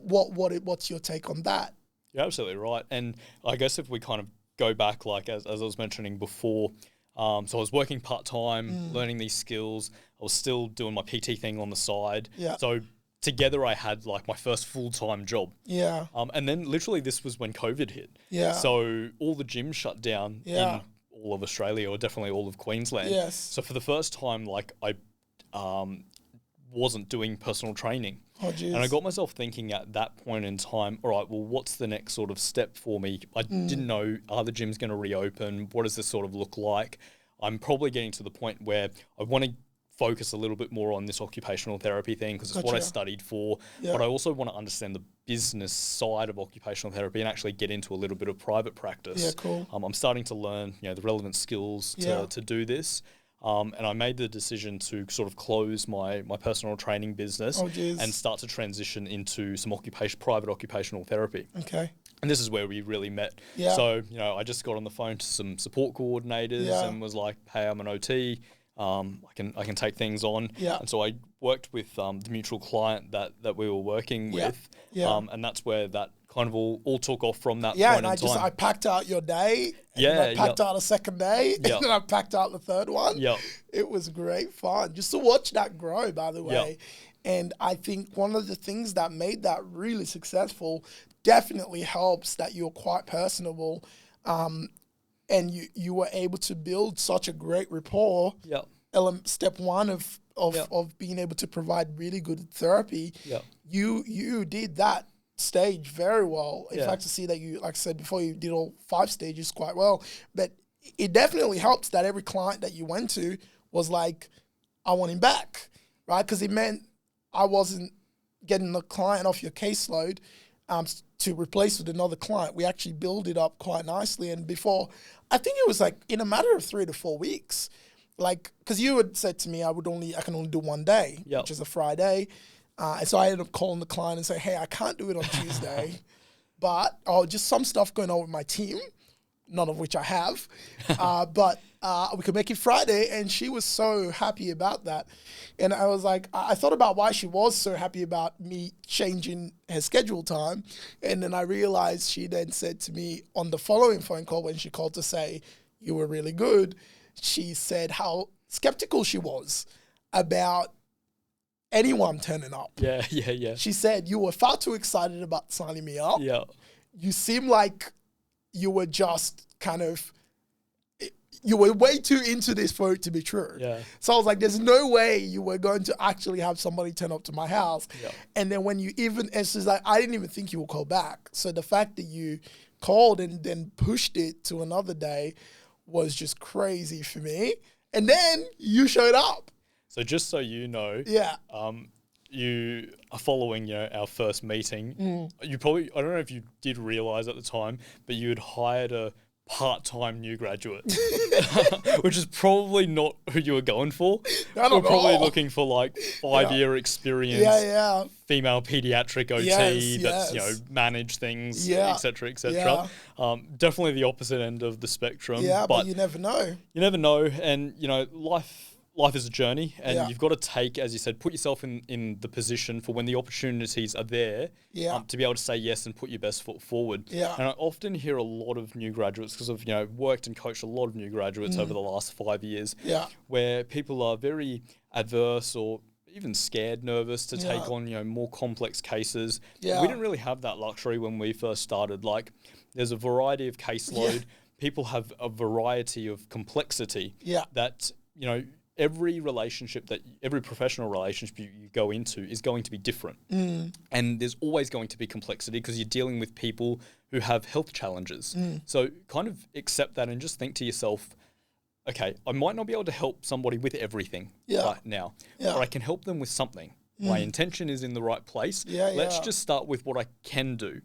What's your take on that? You're absolutely right. And I guess if we kind of go back, like as I was mentioning before, so I was working part-time, learning these skills. I was still doing my PT thing on the side. Yeah. So together I had like my first full-time job. Yeah. And then literally this was when COVID hit. Yeah. So all the gyms shut down Yeah. in all of Australia, or definitely all of Queensland. Yes. So for the first time, like I wasn't doing personal training. Oh, geez. And I got myself thinking at that point in time, all right, well, what's the next sort of step for me? I didn't know, are the gyms going to reopen? What does this sort of look like? I'm probably getting to the point where I want to focus a little bit more on this occupational therapy thing because it's what I studied for. Yeah. But I also want to understand the business side of occupational therapy and actually get into a little bit of private practice. Yeah, cool. I'm starting to learn, the relevant skills to do this. And I made the decision to sort of close my personal training business and start to transition into some private occupational therapy. Okay. And this is where we really met. Yeah. So, I just got on the phone to some support coordinators and was like, hey, I'm an OT. I can take things on. Yeah. And so I worked with the mutual client that we were working with. Yeah. And that's where that kind of all took off from that Yeah, point and in time. I packed out your day. And Yeah, I packed out a second day. And then I packed out the third one. Yeah. It was great fun just to watch that grow, by the way. And I think one of the things that made that really successful definitely helps that you're quite personable. And you were able to build such a great rapport. Yeah. Step one of being able to provide really good therapy. Yeah. You did that stage very well. In fact, to see that you, like I said before, you did all 5 stages quite well. But it definitely helps that every client that you went to was like, I want him back, right? Because it meant I wasn't getting the client off your caseload to replace with another client. We actually build it up quite nicely. And before, I think it was like in a matter of 3 to 4 weeks, like, because you had said to me I can only do one day, which is a Friday. And so I ended up calling the client and saying, hey, I can't do it on Tuesday, but just some stuff going on with my team, none of which I have. But we could make it Friday. And she was so happy about that. And I was like, I thought about why she was so happy about me changing her schedule time. And then I realized she then said to me on the following phone call when she called to say, you were really good, she said how skeptical she was about anyone turning up. Yeah. She said, you were far too excited about signing me up. Yeah. You seem like you were just you were way too into this for it to be true. Yeah. So I was like, there's no way you were going to actually have somebody turn up to my house. Yeah. And then and she's like, I didn't even think you would call back. So the fact that you called and then pushed it to another day was just crazy for me. And then you showed up. So just so you know, you are following, our first meeting. You probably, I don't know if you did realize at the time, but you had hired a part-time new graduate, which is probably not who you were going for. You're probably looking for like 5-year experience, female pediatric OT that's manage things, etc. Definitely the opposite end of the spectrum. Yeah, but you never know. You never know, and life is a journey, and you've got to take, as you said, put yourself in the position for when the opportunities are there to be able to say yes and put your best foot forward. Yeah. And I often hear a lot of new graduates, because I've worked and coached a lot of new graduates over the last 5 years, where people are very adverse or even scared, nervous to take on, more complex cases. Yeah. We didn't really have that luxury when we first started. Like, there's a variety of caseload. Yeah. People have a variety of complexity that, every professional relationship you go into is going to be different. And there's always going to be complexity because you're dealing with people who have health challenges. So kind of accept that and just think to yourself, okay, I might not be able to help somebody with everything right now, but I can help them with something. My intention is in the right place. Let's just start with what I can do.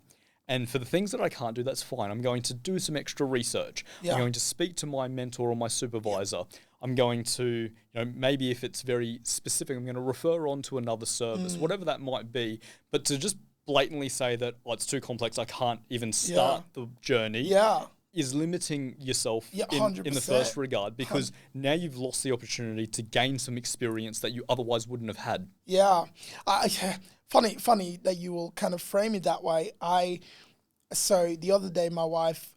And for the things that I can't do, that's fine. I'm going to do some extra research. I'm going to speak to my mentor or my supervisor. I'm going to, maybe if it's very specific, I'm going to refer on to another service, whatever that might be. But to just blatantly say that, it's too complex, I can't even start the journey. is limiting yourself Yeah, in the 100%. first regard, because now you've lost the opportunity to gain some experience that you otherwise wouldn't have had. Yeah. Funny that you will kind of frame it that way. So the other day, my wife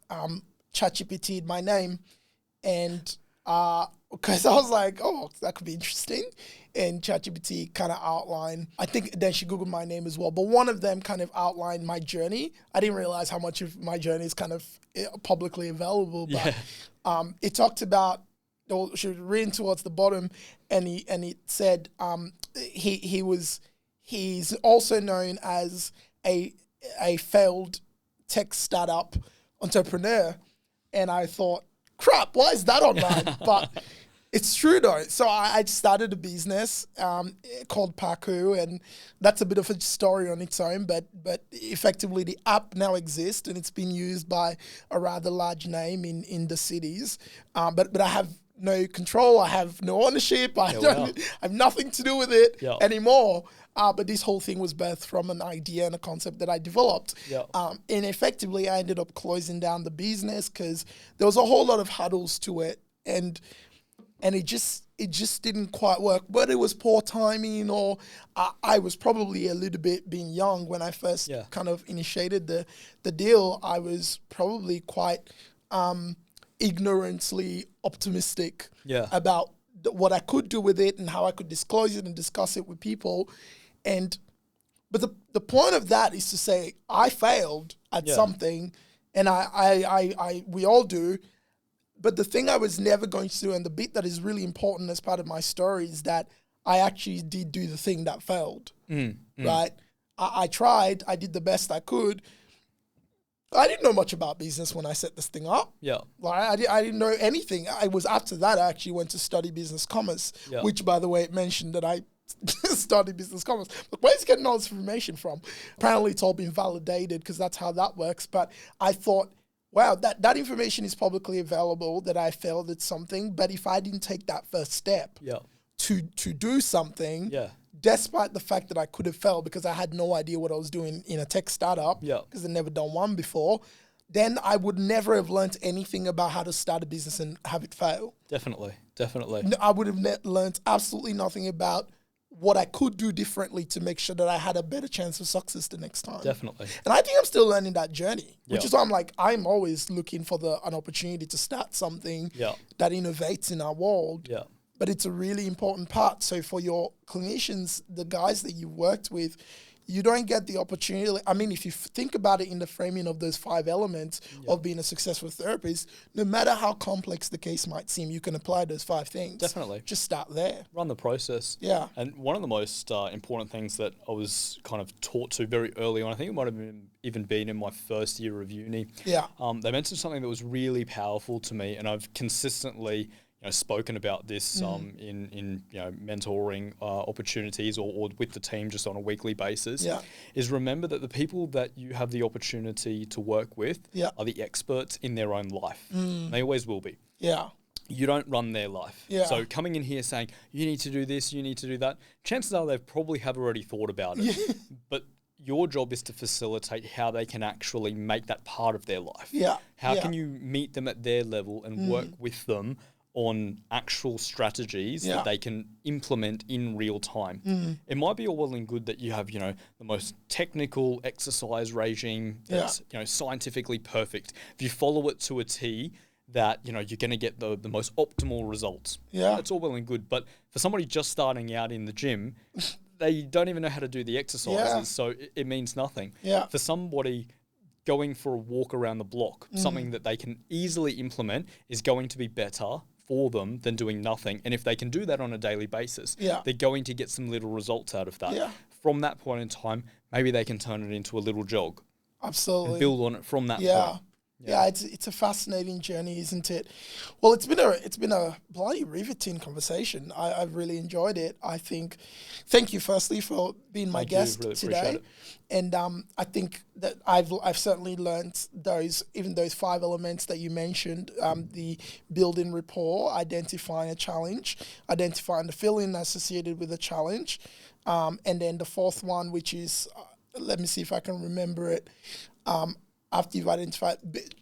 ChatGPT'd my name, and because I was like, oh, that could be interesting. And ChatGPT kind of outlined, I think then she Googled my name as well, but one of them kind of outlined my journey. I didn't realize how much of my journey is kind of publicly available, but it talked about, or she was reading towards the bottom, and it said he's also known as a failed tech startup entrepreneur. And I thought, crap, why is that on mine? But it's true though. So I started a business called Paku, and that's a bit of a story on its own, but effectively the app now exists and it's been used by a rather large name in the cities. But I have no control, I have no ownership, I have nothing to do with it anymore. But this whole thing was birthed from an idea and a concept that I developed. And effectively, I ended up closing down the business because there was a whole lot of hurdles to it. And it just didn't quite work. But it was poor timing, or I was probably a little bit being young when I first kind of initiated the deal. I was probably quite ignorantly optimistic about what I could do with it and how I could disclose it and discuss it with people. But the point of that is to say I failed at something, and we all do. But the thing I was never going to do, and the bit that is really important as part of my story, is that I actually did do the thing that failed. Right? I tried. I did the best I could. I didn't know much about business when I set this thing up. Like I didn't know anything. I was after that I actually went to study business commerce, which, by the way, it mentioned that I studied business commerce. But where's getting all this information from? Apparently it's all been validated because that's how that works. But I thought, wow, that information is publicly available, that I failed at something. But if I didn't take that first step to do something, despite the fact that I could have failed because I had no idea what I was doing in a tech startup, because I'd never done one before, then I would never have learned anything about how to start a business and have it fail. Definitely. I would have learned absolutely nothing about what I could do differently to make sure that I had a better chance of success the next time. Definitely. And I think I'm still learning that journey, which is why I'm like, I'm always looking for an opportunity to start something that innovates in our world. But it's a really important part. So for your clinicians, the guys that you've worked with, you don't get the opportunity. I mean, if you think about it in the framing of those 5 elements of being a successful therapist, no matter how complex the case might seem, you can apply those 5 things. Definitely. Just start there. Run the process. And one of the most important things that I was kind of taught to very early on, I think it might have even been in my first year of uni. They mentioned something that was really powerful to me, and I've consistently spoken about this in mentoring opportunities or with the team just on a weekly basis, is remember that the people that you have the opportunity to work with are the experts in their own life. They always will be. You don't run their life. So coming in here saying, you need to do this, you need to do that, chances are they probably have already thought about it. But your job is to facilitate how they can actually make that part of their life. How can you meet them at their level and work with them on actual strategies that they can implement in real time. It might be all well and good that you have, the most technical exercise regime that's, scientifically perfect. If you follow it to a T, that, you're going to get the most optimal results. That's all well and good. But for somebody just starting out in the gym, they don't even know how to do the exercises, so it means nothing. For somebody going for a walk around the block, something that they can easily implement is going to be better for them than doing nothing. And if they can do that on a daily basis, they're going to get some little results out of that. From that point in time, maybe they can turn it into a little jog. Absolutely. And build on it from that point. It's a fascinating journey, isn't it? Well, it's been a bloody riveting conversation. I've really enjoyed it. I think, thank you firstly for being my guest today. And I think that I've certainly learned those 5 elements that you mentioned, the building rapport, identifying a challenge, identifying the feeling associated with a challenge, and then the 4th one, which is, let me see if I can remember it, after you've identified,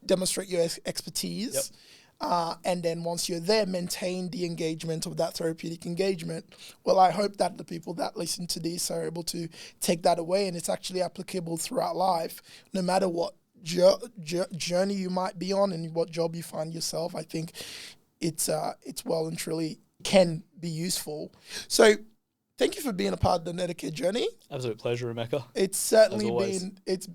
demonstrate your expertise. And then once you're there, maintain the engagement of that therapeutic engagement. Well, I hope that the people that listen to this are able to take that away, and it's actually applicable throughout life, no matter what journey you might be on and what job you find yourself. I think it's well and truly can be useful. So thank you for being a part of the Neta Care journey. Absolute pleasure, Emeka. It's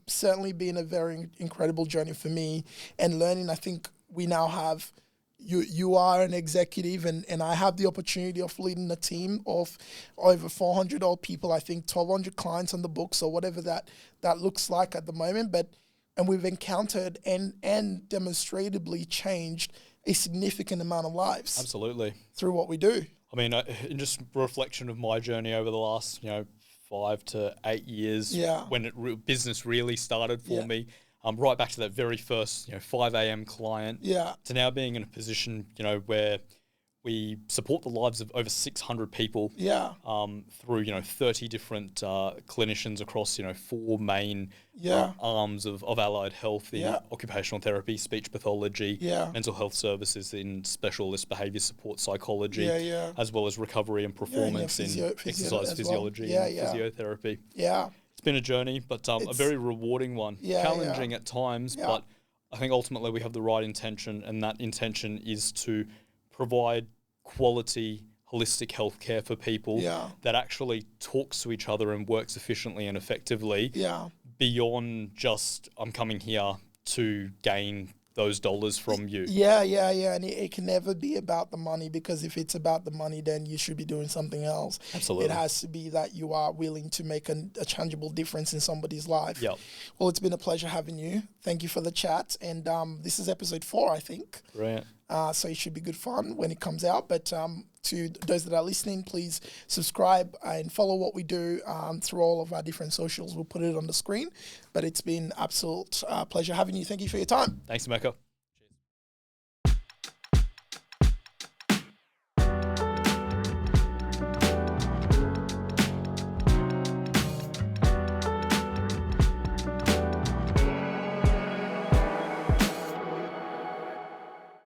certainly been a very incredible journey for me, and learning. I think we now have you are an executive, and I have the opportunity of leading a team of over 400 odd people. I think 1,200 clients on the books, or whatever that looks like at the moment. And we've encountered and demonstrably changed a significant amount of lives. Absolutely. Through what we do. I mean, in just reflection of my journey over the last, 5 to 8 years, when business really started for me, right back to that very first, 5 a.m. client, to now being in a position, where we support the lives of over 600 people through, 30 different clinicians across, 4 main arms of allied health in occupational therapy, speech pathology, mental health services in specialist behaviour support psychology, as well as recovery and performance in exercise physiology and physiotherapy. It's been a journey, but a very rewarding one. Challenging at times, but I think ultimately we have the right intention, and that intention is to provide quality, holistic healthcare for people that actually talks to each other and works efficiently and effectively beyond just, I'm coming here to gain those dollars from you. And it can never be about the money, because if it's about the money, then you should be doing something else. Absolutely. It has to be that you are willing to make a tangible difference in somebody's life. Well, it's been a pleasure having you. Thank you for the chat. And this is episode 4, I think. Brilliant. So it should be good fun when it comes out. But to those that are listening, please subscribe and follow what we do through all of our different socials. We'll put it on the screen. But it's been absolute pleasure having you. Thank you for your time. Thanks, Emeka.